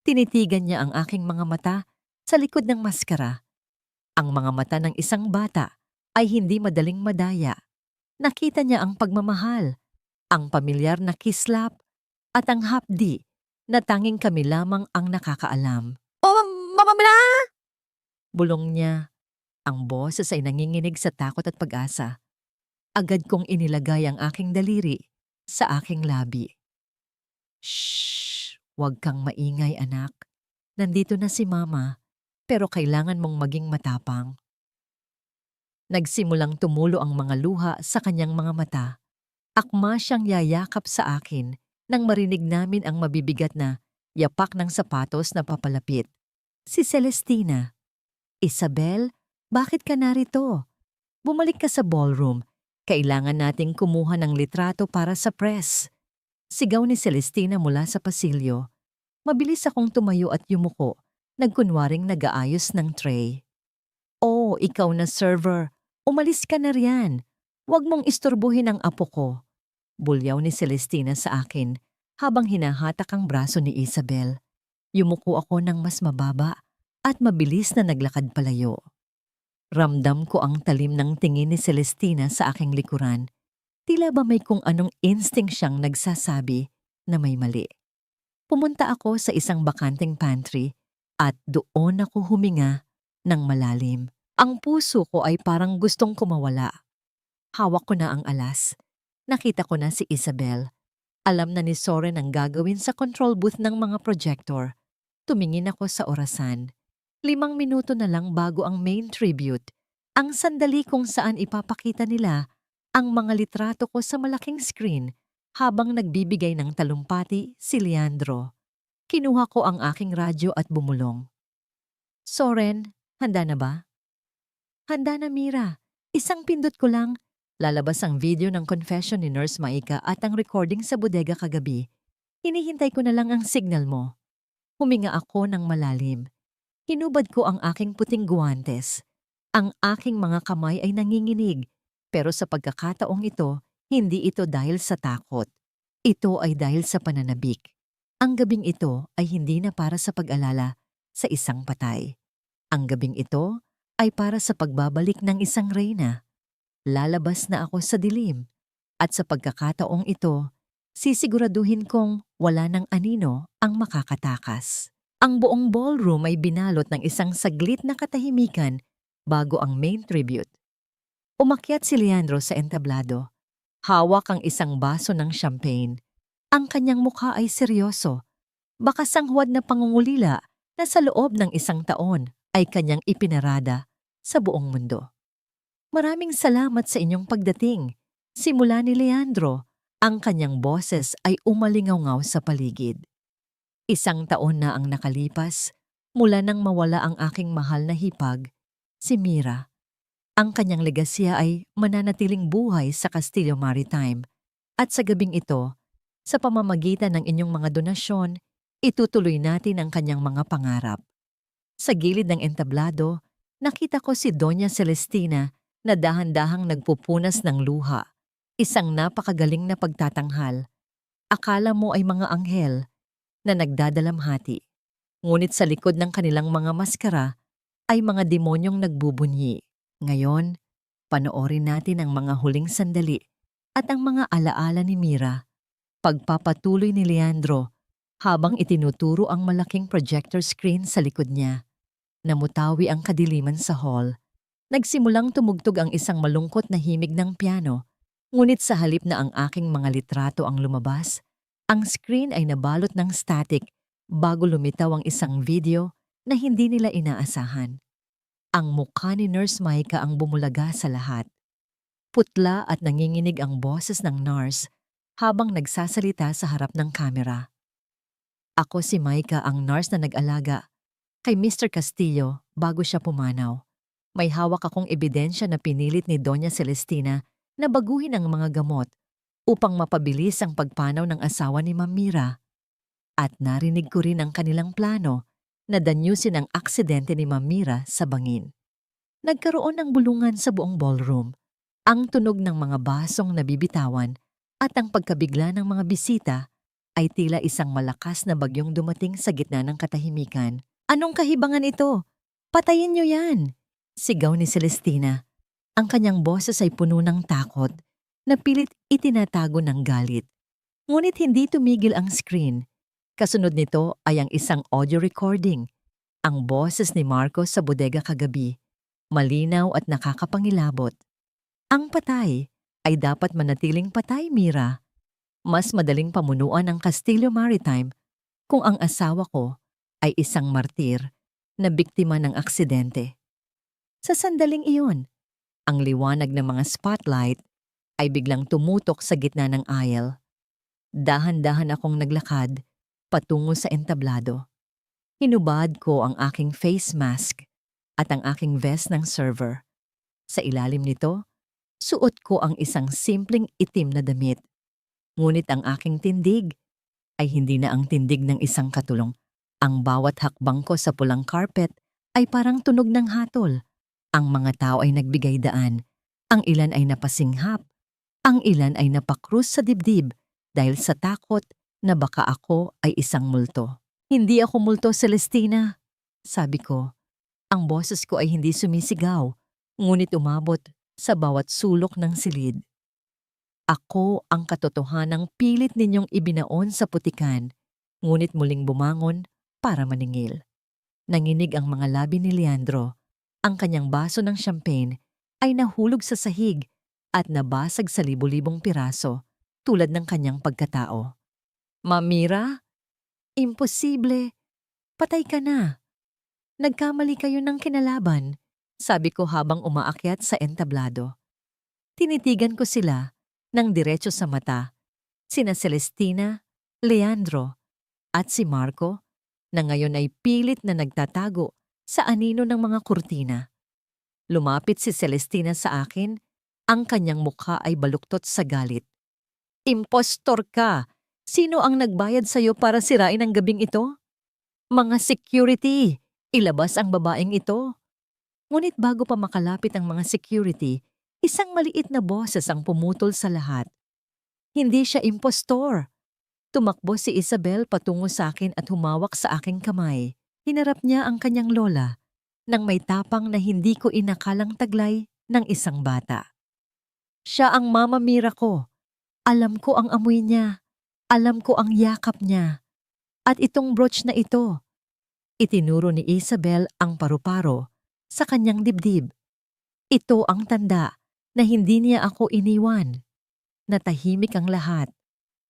Tinitigan niya ang aking mga mata sa likod ng maskara. Ang mga mata ng isang bata ay hindi madaling madaya. Nakita niya ang pagmamahal, ang pamilyar na kislap, at ang hapdi na tanging kami lamang ang nakakaalam. "Oh, Mama Mila!" Bulong niya. Ang boses ay nanginginig sa takot at pag-asa. Agad kong inilagay ang aking daliri sa aking labi. "Shh! Huwag kang maingay, anak. Nandito na si Mama, pero kailangan mong maging matapang." Nagsimulang tumulo ang mga luha sa kanyang mga mata. Akma siyang yayakap sa akin nang marinig namin ang mabibigat na yapak ng sapatos na papalapit. Si Celestina. "Isabel, bakit ka narito? Bumalik ka sa ballroom. Kailangan nating kumuha ng litrato para sa press." Sigaw ni Celestina mula sa pasilyo. Mabilis akong tumayo at yumuko, nagkunwaring nag-aayos ng tray. "Oh, ikaw na server. Umalis ka na riyan. Huwag mong istorbohin ang apo ko." Bulyaw ni Celestina sa akin habang hinahatak ang braso ni Isabel. Yumuko ako ng mas mababa at mabilis na naglakad palayo. Ramdam ko ang talim ng tingin ni Celestina sa aking likuran. Tila ba may kung anong instinct siyang nagsasabi na may mali. Pumunta ako sa isang bakanteng pantry at doon ako huminga ng malalim. Ang puso ko ay parang gustong kumawala. Hawak ko na ang alas. Nakita ko na si Isabel. Alam na ni Soren ang gagawin sa control booth ng mga projector. Tumingin ako sa orasan. 5 minuto na lang bago ang main tribute. Ang sandali kung saan ipapakita nila ang mga litrato ko sa malaking screen habang nagbibigay ng talumpati si Leandro. Kinuha ko ang aking radyo at bumulong. Soren, handa na ba? Handa na, Mira. Isang pindot ko lang. Lalabas ang video ng confession ni Nurse Maika at ang recording sa bodega kagabi. Hinihintay ko na lang ang signal mo. Huminga ako ng malalim. Hinubad ko ang aking puting guwantes. Ang aking mga kamay ay nanginginig, pero sa pagkakataong ito, hindi ito dahil sa takot. Ito ay dahil sa pananabik. Ang gabing ito ay hindi na para sa pag-alala sa isang patay. Ang gabing ito ay para sa pagbabalik ng isang reyna. Lalabas na ako sa dilim, at sa pagkakataong ito, sisiguraduhin kong wala ng anino ang makakatakas. Ang buong ballroom ay binalot ng isang saglit na katahimikan bago ang main tribute. Umakyat si Leandro sa entablado. Hawak ang isang baso ng champagne. Ang kanyang mukha ay seryoso. Baka sanghuwad na pangungulila na sa loob ng isang taon ay kanyang ipinarada sa buong mundo. Maraming salamat sa inyong pagdating. Simula ni Leandro, ang kanyang boses ay umalingaw sa paligid. Isang taon na ang nakalipas mula nang mawala ang aking mahal na hipag, si Mira. Ang kanyang legasya ay mananatiling buhay sa Castillo Maritime at sa gabing ito, sa pamamagitan ng inyong mga donasyon, itutuloy natin ang kanyang mga pangarap. Sa gilid ng entablado, nakita ko si Doña Celestina na dahan-dahang nagpupunas ng luha. Isang napakagaling na pagtatanghal. Akala mo ay mga anghel na nagdadalamhati. Ngunit sa likod ng kanilang mga maskara ay mga demonyong nagbubunyi. Ngayon, panoorin natin ang mga huling sandali at ang mga alaala ni Mira. Pagpapatuloy ni Leandro habang itinuturo ang malaking projector screen sa likod niya. Namutawi ang kadiliman sa hall. Nagsimulang tumugtog ang isang malungkot na himig ng piano, ngunit sa halip na ang aking mga litrato ang lumabas, ang screen ay nabalot ng static bago lumitaw ang isang video na hindi nila inaasahan. Ang mukha ni Nurse Maika ang bumulaga sa lahat. Putla at nanginginig ang boses ng nurse habang nagsasalita sa harap ng kamera. Ako si Maika, ang nurse na nag-alaga kay Mr. Castillo bago siya pumanaw. May hawak akong ebidensya na pinilit ni Doña Celestina na baguhin ang mga gamot upang mapabilis ang pagpanaw ng asawa ni Ma'am Mira. At narinig ko rin ang kanilang plano na danyusin ang aksidente ni Ma'am Mira sa bangin. Nagkaroon ng bulungan sa buong ballroom. Ang tunog ng mga basong nabibitawan at ang pagkabigla ng mga bisita ay tila isang malakas na bagyong dumating sa gitna ng katahimikan. Anong kahibangan ito? Patayin niyo yan! Sigaw ni Celestina. Ang kanyang boses ay puno ng takot na pilit itinatago ng galit. Ngunit hindi tumigil ang screen. Kasunod nito ay ang isang audio recording. Ang boses ni Marco sa bodega kagabi. Malinaw at nakakapangilabot. Ang patay ay dapat manatiling patay, Mira. Mas madaling pamunuan ang Castillo Maritime kung ang asawa ko ay isang martir na biktima ng aksidente. Sa sandaling iyon, ang liwanag ng mga spotlight ay biglang tumutok sa gitna ng aisle. Dahan-dahan akong naglakad patungo sa entablado. Hinubad ko ang aking face mask at ang aking vest ng server. Sa ilalim nito, suot ko ang isang simpleng itim na damit. Ngunit ang aking tindig ay hindi na ang tindig ng isang katulong. Ang bawat hakbang ko sa pulang carpet ay parang tunog ng hatol. Ang mga tao ay nagbigay daan. Ang ilan ay napasinghap. Ang ilan ay napakrus sa dibdib dahil sa takot na baka ako ay isang multo. Hindi ako multo, Celestina, sabi ko. Ang boses ko ay hindi sumisigaw, ngunit umabot sa bawat sulok ng silid. Ako ang katotohanang pilit ninyong ibinaon sa putikan, ngunit muling bumangon para maningil. Nanginig ang mga labi ni Leandro. Ang kanyang baso ng champagne ay nahulog sa sahig at nabasag sa libu-libong piraso tulad ng kanyang pagkatao. Ma'am Mira? Imposible. Patay ka na. Nagkamali kayo ng kinalaban. sabi ko habang umaakyat sa entablado. Tinitigan ko sila ng diretso sa mata, sina Celestina, Leandro, at si Marco, na ngayon ay pilit na nagtatago sa anino ng mga kurtina. Lumapit si Celestina sa akin, ang kanyang mukha ay baluktot sa galit. Impostor ka! Sino ang nagbayad sa'yo para sirain ang gabing ito? Mga security! Ilabas ang babaeng ito! Ngunit bago pa makalapit ang mga security, isang maliit na boses ang pumutol sa lahat. Hindi siya impostor! Tumakbo si Isabel patungo sa akin at humawak sa aking kamay. Hinarap niya ang kanyang lola nang may tapang na hindi ko inakalang taglay ng isang bata. Siya ang Mama Mira ko. Alam ko ang amoy niya. Alam ko ang yakap niya. At itong brooch na ito. Itinuro ni Isabel ang paru-paro sa kanyang dibdib. Ito ang tanda na hindi niya ako iniwan. Natahimik ang lahat.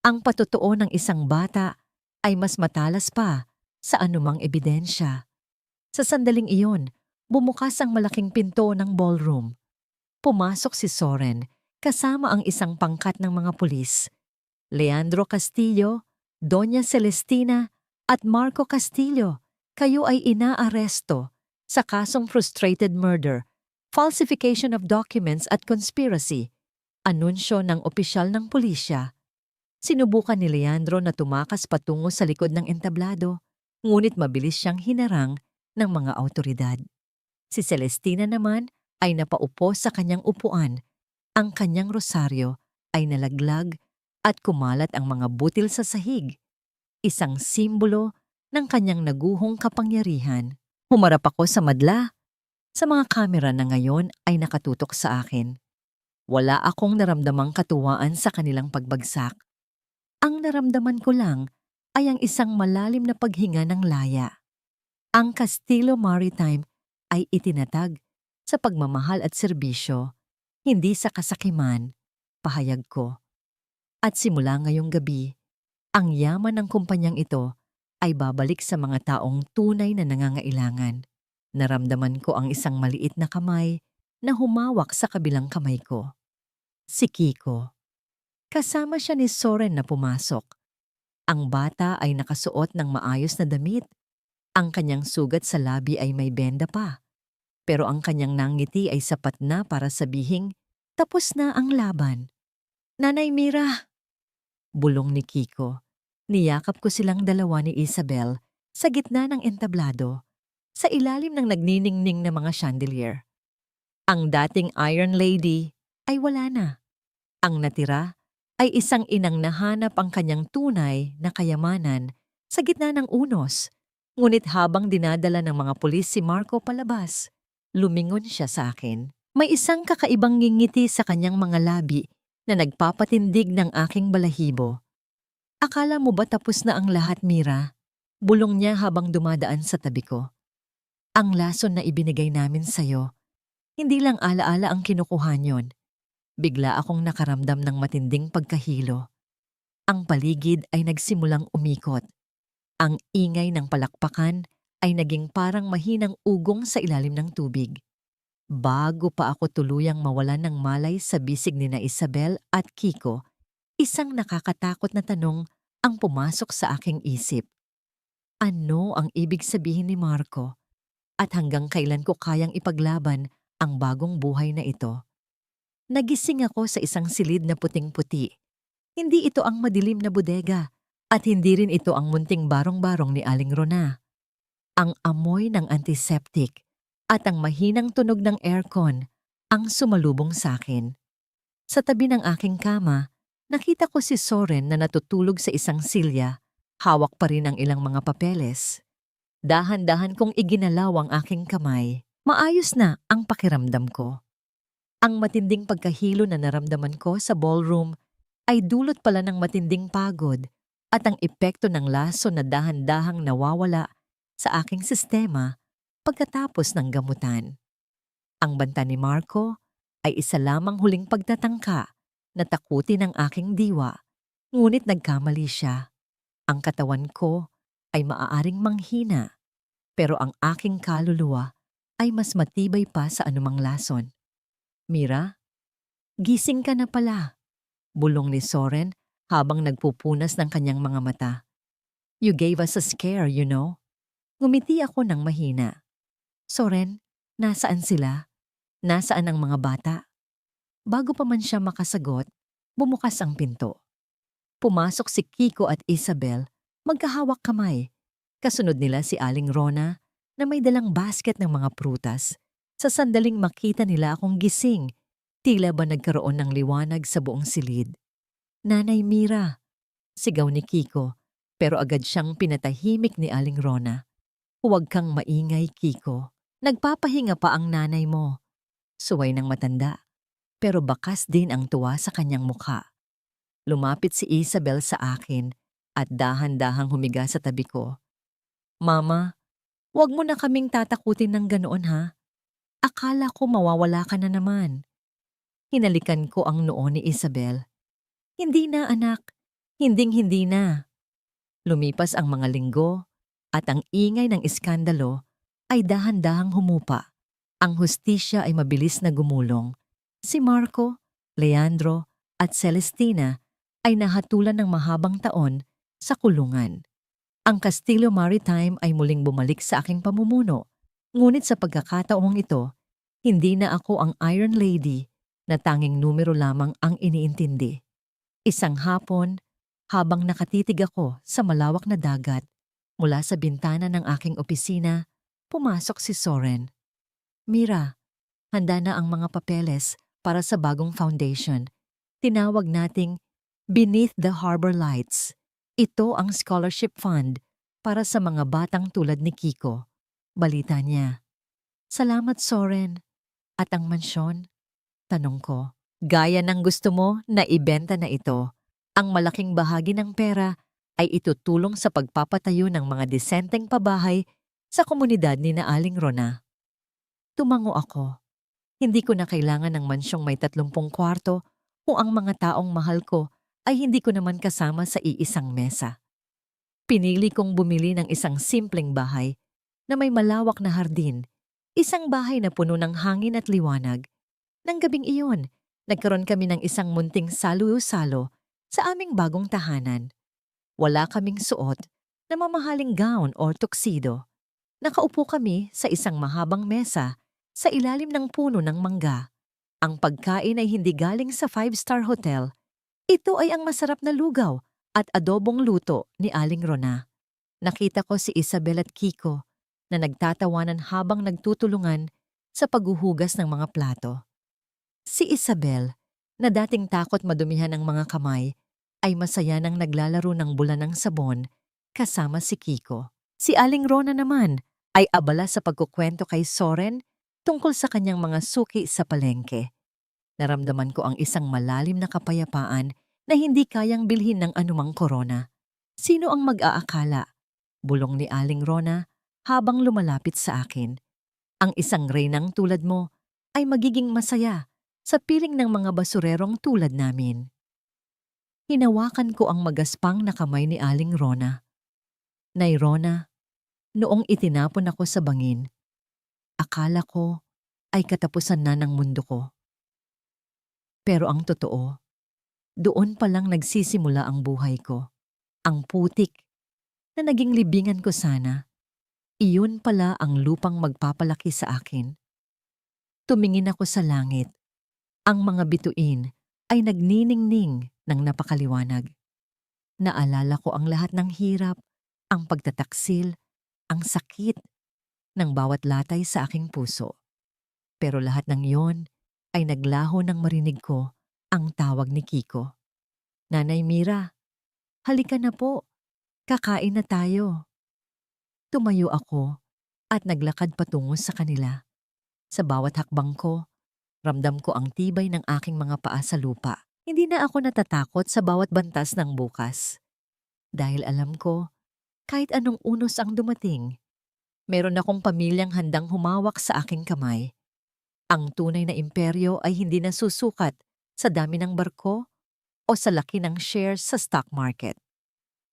Ang patotoo ng isang bata ay mas matalas pa sa anumang ebidensya. Sa sandaling iyon, bumukas ang malaking pinto ng ballroom. Pumasok si Soren kasama ang isang pangkat ng mga pulis. Leandro Castillo, Doña Celestina at Marco Castillo, kayo ay inaaresto sa kasong frustrated murder, falsification of documents at conspiracy. Anunsyo ng opisyal ng pulisya. Sinubukan ni Leandro na tumakas patungo sa likod ng entablado, ngunit mabilis siyang hinarang ng mga awtoridad. Si Celestina naman ay napaupo sa kanyang upuan. Ang kanyang rosaryo ay nalaglag at kumalat ang mga butil sa sahig, isang simbolo ng kanyang naguhong kapangyarihan. Humarap ako sa madla, sa mga kamera na ngayon ay nakatutok sa akin. Wala akong naramdamang katuwaan sa kanilang pagbagsak. Ang naramdaman ko lang ay ang isang malalim na paghinga ng laya. Ang Castillo Maritime ay itinatag sa pagmamahal at serbisyo, hindi sa kasakiman, pahayag ko. At simula ngayong gabi, ang yaman ng kumpanyang ito ay babalik sa mga taong tunay na nangangailangan. Naramdaman ko ang isang maliit na kamay na humawak sa kabilang kamay ko. Si Kiko. Kasama siya ni Soren na pumasok. Ang bata ay nakasuot ng maayos na damit. Ang kanyang sugat sa labi ay may benda pa. Pero ang kanyang nangiti ay sapat na para sabihing, tapos na ang laban. Nanay Mira! Bulong ni Kiko. Niyakap ko silang dalawa ni Isabel sa gitna ng entablado, sa ilalim ng nagniningning na mga chandelier. Ang dating Iron Lady ay wala na. Ang natira ay isang inang nahanap ang kanyang tunay na kayamanan sa gitna ng unos. Ngunit habang dinadala ng mga pulis si Marco palabas, lumingon siya sa akin. May isang kakaibang ngingiti sa kanyang mga labi na nagpapatindig ng aking balahibo. Akala mo ba tapos na ang lahat, Mira? Bulong niya habang dumadaan sa tabi ko. Ang lason na ibinigay namin sa'yo, hindi lang alaala ang kinukuha niyon. Bigla akong nakaramdam ng matinding pagkahilo. Ang paligid ay nagsimulang umikot. Ang ingay ng palakpakan ay naging parang mahinang ugong sa ilalim ng tubig. Bago pa ako tuluyang mawalan ng malay sa bisig ni na Isabel at Kiko, isang nakakatakot na tanong ang pumasok sa aking isip. Ano ang ibig sabihin ni Marco? At hanggang kailan ko kayang ipaglaban ang bagong buhay na ito? Nagising ako sa isang silid na puting-puti. Hindi ito ang madilim na bodega at hindi rin ito ang munting barong-barong ni Aling Rona. Ang amoy ng antiseptic at ang mahinang tunog ng aircon ang sumalubong sa akin. Sa tabi ng aking kama, nakita ko si Soren na natutulog sa isang silya, hawak pa rin ang ilang mga papeles. Dahan-dahan kong iginalaw ang aking kamay. Maayos na ang pakiramdam ko. Ang matinding pagkahilo na naramdaman ko sa ballroom ay dulot pala ng matinding pagod at ang epekto ng laso na dahan-dahang nawawala sa aking sistema pagkatapos ng gamutan. Ang banta ni Marco ay isa lamang huling pagtatangka na takutin ang aking diwa, ngunit nagkamali siya. Ang katawan ko ay maaaring manghina, pero ang aking kaluluwa ay mas matibay pa sa anumang lason. Mira, gising ka na pala, bulong ni Soren habang nagpupunas ng kanyang mga mata. You gave us a scare, you know. Ngumiti ako ng mahina. Soren, nasaan sila? Nasaan ang mga bata? Bago pa man siya makasagot, bumukas ang pinto. Pumasok si Kiko at Isabel, magkahawak kamay. Kasunod nila si Aling Rona na may dalang basket ng mga prutas. Sa sandaling makita nila akong gising, tila ba nagkaroon ng liwanag sa buong silid. Nanay Mira, sigaw ni Kiko, pero agad siyang pinatahimik ni Aling Rona. Huwag kang maingay, Kiko. Nagpapahinga pa ang nanay mo. Suway ng matanda, pero bakas din ang tuwa sa kanyang mukha. Lumapit si Isabel sa akin at dahan-dahang humiga sa tabi ko. Mama, huwag mo na kaming tatakutin ng ganoon ha. Akala ko mawawala ka na naman. Hinalikan ko ang noo ni Isabel. Hindi na anak, hinding-hindi na. Lumipas ang mga linggo at ang ingay ng iskandalo ay dahan-dahang humupa. Ang hustisya ay mabilis na gumulong. Si Marco, Leandro at Celestina ay nahatulan ng mahabang taon sa kulungan. Ang Castillo Maritime ay muling bumalik sa aking pamumuno, ngunit sa pagkakataong ito, hindi na ako ang Iron Lady na tanging numero lamang ang iniintindi. Isang hapon, habang nakatitig ako sa malawak na dagat, mula sa bintana ng aking opisina, pumasok si Soren. Mira, handa na ang mga papeles para sa bagong foundation. Tinawag nating Beneath the Harbor Lights. Ito ang scholarship fund para sa mga batang tulad ni Kiko. Balita niya. Salamat, Soren. At ang mansyon? Tanong ko. Gaya ng gusto mo na ibenta na ito, ang malaking bahagi ng pera ay itutulong sa pagpapatayo ng mga disenteng pabahay sa komunidad ni na Aling Rona. Tumango ako. Hindi ko na kailangan ng mansyong may 30 kwarto kung ang mga taong mahal ko ay hindi ko naman kasama sa iisang mesa. Pinili kong bumili ng isang simpleng bahay na may malawak na hardin, isang bahay na puno ng hangin at liwanag. Nang gabing iyon, nagkaroon kami ng isang munting salu-salo sa aming bagong tahanan. Wala kaming suot na mamahaling gown or tuxedo. Nakaupo kami sa isang mahabang mesa sa ilalim ng puno ng mangga. Ang pagkain ay hindi galing sa 5-star hotel. Ito ay ang masarap na lugaw at adobong luto ni Aling Rona. Nakita ko si Isabel at Kiko na nagtatawanan habang nagtutulungan sa paghuhugas ng mga plato. Si Isabel, na dating takot madumihan ng mga kamay, ay masaya nang naglalaro ng bulan ng sabon kasama si Kiko. Si Aling Rona naman ay abala sa pagkukwento kay Soren tungkol sa kanyang mga suki sa palengke. Naramdaman ko ang isang malalim na kapayapaan na hindi kayang bilhin ng anumang korona. Sino ang mag-aakala? Bulong ni Aling Rona habang lumalapit sa akin. Ang isang reynang tulad mo ay magiging masaya sa piling ng mga basurerong tulad namin. Hinawakan ko ang magaspang na kamay ni Aling Rona. Nay Rona, noong itinapon ako sa bangin, akala ko ay katapusan na ng mundo ko. Pero ang totoo, doon pa lang nagsisimula ang buhay ko. Ang putik na naging libingan ko sana, iyon pala ang lupang magpapalaki sa akin. Tumingin ako sa langit. Ang mga bituin ay nagniningning ng napakaliwanag. Naalala ko ang lahat ng hirap, ang pagtataksil, ang sakit ng bawat latay sa aking puso. Pero lahat ng iyon ay naglaho nang marinig ko ang tawag ni Kiko. Nanay Mira, halika na po, kakain na tayo. Tumayo ako at naglakad patungo sa kanila. Sa bawat hakbang ko, ramdam ko ang tibay ng aking mga paa sa lupa. Hindi na ako natatakot sa bawat bantas ng bukas. Dahil alam ko, kahit anong unos ang dumating, meron akong pamilyang handang humawak sa aking kamay. Ang tunay na imperyo ay hindi nasusukat sa dami ng barko o sa laki ng shares sa stock market.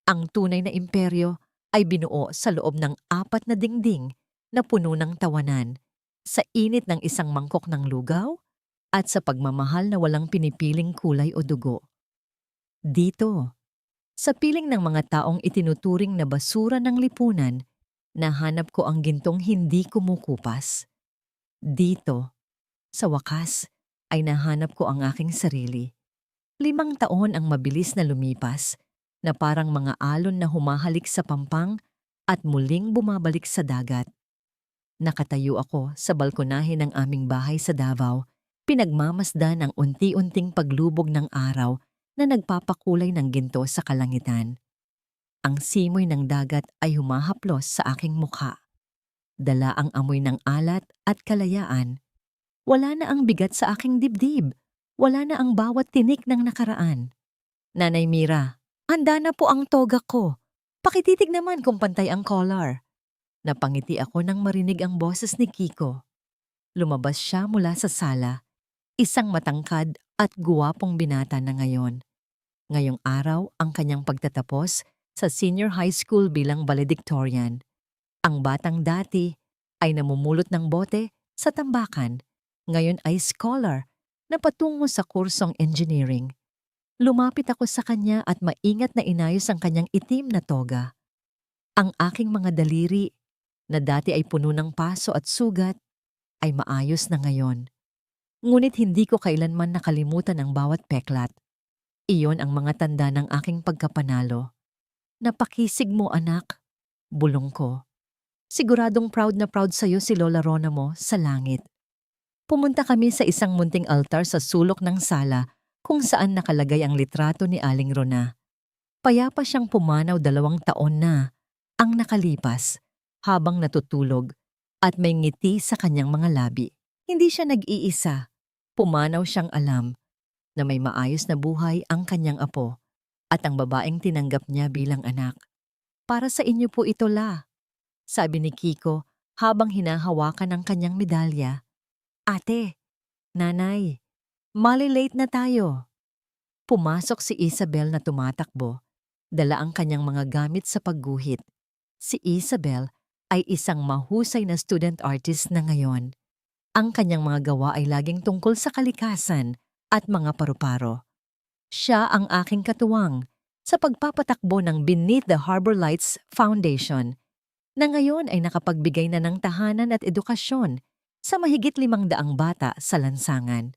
Ang tunay na imperyo ay binuo sa loob ng 4 na dingding na puno ng tawanan, sa init ng isang mangkok ng lugaw, at sa pagmamahal na walang pinipiling kulay o dugo. Dito, sa piling ng mga taong itinuturing na basura ng lipunan, nahanap ko ang gintong hindi kumukupas. Dito, sa wakas, ay nahanap ko ang aking sarili. 5 taon ang mabilis na lumipas, na parang mga alon na humahalik sa pampang at muling bumabalik sa dagat. Nakatayo ako sa balkonahe ng aming bahay sa Davao, pinagmamasdan ang unti-unting paglubog ng araw na nagpapakulay ng ginto sa kalangitan. Ang simoy ng dagat ay humahaplos sa aking mukha. Dala ang amoy ng alat at kalayaan. Wala na ang bigat sa aking dibdib. Wala na ang bawat tinik ng nakaraan. Nanay Mira, handa na po ang toga ko. Pakititig naman kung pantay ang collar. Napangiti ako nang marinig ang boses ni Kiko. Lumabas siya mula sa sala, isang matangkad at guwapong binata na ngayon. Ngayong araw ang kanyang pagtatapos sa senior high school bilang valedictorian. Ang batang dati ay namumulot ng bote sa tambakan, ngayon ay scholar na patungo sa kursong engineering. Lumapit ako sa kanya at maingat na inayos ang kanyang itim na toga. Ang aking mga daliri, na dati ay puno ng paso at sugat, ay maayos na ngayon. Ngunit hindi ko kailanman nakalimutan ang bawat peklat. Iyon ang mga tanda ng aking pagkapanalo. Napakisig mo, anak. Bulong ko. Siguradong proud na proud sa'yo si Lola Rona mo sa langit. Pumunta kami sa isang munting altar sa sulok ng sala kung saan nakalagay ang litrato ni Aling Rona. Payapa siyang pumanaw 2 taon na ang nakalipas habang natutulog at may ngiti sa kanyang mga labi. Hindi siya nag-iisa. Pumanaw siyang alam na may maayos na buhay ang kanyang apo at ang babaeng tinanggap niya bilang anak. Para sa inyo po ito, La, sabi ni Kiko habang hinahawakan ang kanyang medalya. Ate, nanay, malilate na tayo. Pumasok si Isabel na tumatakbo, dala ang kanyang mga gamit sa pagguhit. Si Isabel ay isang mahusay na student artist na ngayon. Ang kanyang mga gawa ay laging tungkol sa kalikasan at mga paru-paro. Siya ang aking katuwang sa pagpapatakbo ng Beneath the Harbor Lights Foundation, na ngayon ay nakapagbigay na ng tahanan at edukasyon sa mahigit 500 bata sa lansangan.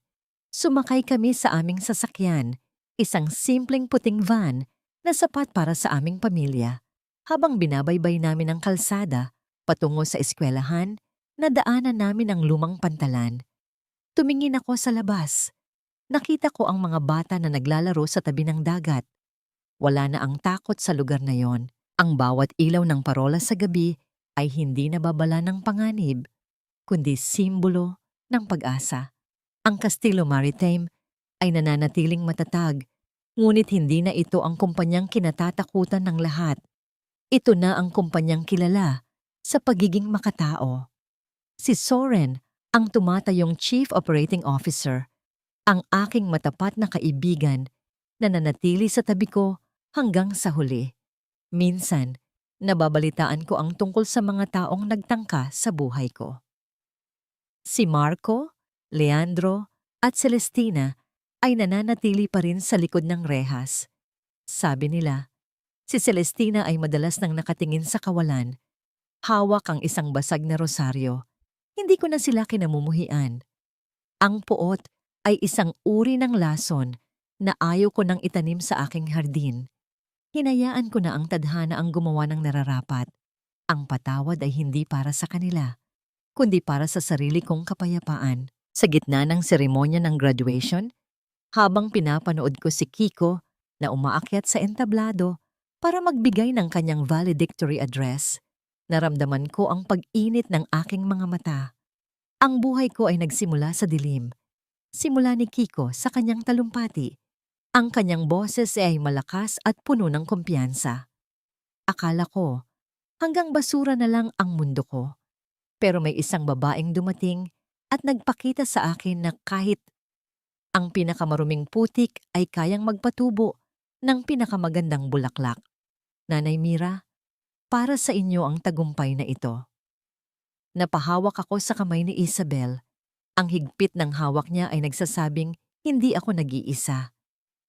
Sumakay kami sa aming sasakyan, isang simpleng puting van na sapat para sa aming pamilya. Habang binabaybay namin ang kalsada, patungo sa eskwelahan, nadaanan namin ang lumang pantalan. Tumingin ako sa labas. Nakita ko ang mga bata na naglalaro sa tabi ng dagat. Wala na ang takot sa lugar na yon. Ang bawat ilaw ng parola sa gabi ay hindi nababala ng panganib, kundi simbolo ng pag-asa. Ang Castillo Maritime ay nananatiling matatag, ngunit hindi na ito ang kumpanyang kinatatakutan ng lahat. Ito na ang kumpanyang kilala sa pagiging makatao. Si Soren ang tumatayong Chief Operating Officer, ang aking matapat na kaibigan na nanatili sa tabi ko hanggang sa huli. Minsan, nababalitaan ko ang tungkol sa mga taong nagtangka sa buhay ko. Si Marco, Leandro, at Celestina ay nananatili pa rin sa likod ng rehas. Sabi nila, si Celestina ay madalas nang nakatingin sa kawalan. Hawak ang isang basag na rosaryo. Hindi ko na sila kinamumuhian. Ang puot ay isang uri ng lason na ayaw ko nang itanim sa aking hardin. Hinayaan ko na ang tadhana ang gumawa ng nararapat. Ang patawad ay hindi para sa kanila, kundi para sa sarili kong kapayapaan. Sa gitna ng seremonya ng graduation, habang pinapanood ko si Kiko na umaakyat sa entablado para magbigay ng kanyang valedictory address, naramdaman ko ang pag-init ng aking mga mata. Ang buhay ko ay nagsimula sa dilim. Simula ni Kiko sa kanyang talumpati. Ang kanyang boses ay malakas at puno ng kumpiyansa. Akala ko, hanggang basura na lang ang mundo ko. Pero may isang babaeng dumating at nagpakita sa akin na kahit ang pinakamaruming putik ay kayang magpatubo ng pinakamagandang bulaklak. Nanay Mira, para sa inyo ang tagumpay na ito. Napahawak ako sa kamay ni Isabel. Ang higpit ng hawak niya ay nagsasabing hindi ako nag-iisa.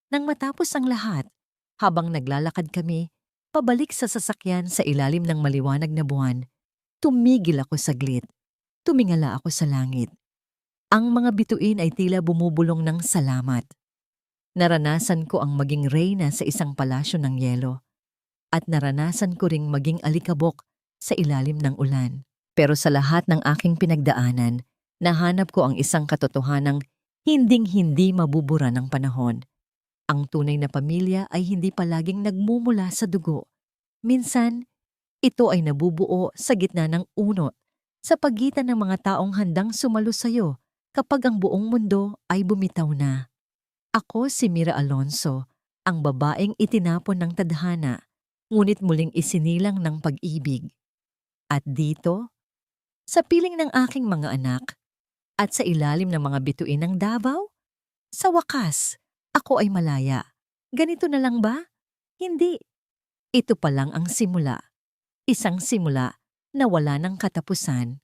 Nang matapos ang lahat, habang naglalakad kami, pabalik sa sasakyan sa ilalim ng maliwanag na buwan, tumigil ako saglit. Tumingala ako sa langit. Ang mga bituin ay tila bumubulong ng salamat. Naranasan ko ang maging reyna sa isang palasyo ng yelo. At naranasan ko ring maging alikabok sa ilalim ng ulan. Pero sa lahat ng aking pinagdaanan, nahanap ko ang isang katotohanang hinding-hindi mabubura ng panahon. Ang tunay na pamilya ay hindi palaging nagmumula sa dugo. Minsan, ito ay nabubuo sa gitna ng unot, sa pagitan ng mga taong handang sumalo sa'yo kapag ang buong mundo ay bumitaw na. Ako si Mira Alonso, ang babaeng itinapon ng tadhana, ngunit muling isinilang ng pag-ibig. At dito, sa piling ng aking mga anak, at sa ilalim ng mga bituin ng Davao, sa wakas, ako ay malaya. Ganito na lang ba? Hindi. Ito pa lang ang simula. Isang simula na wala ng katapusan.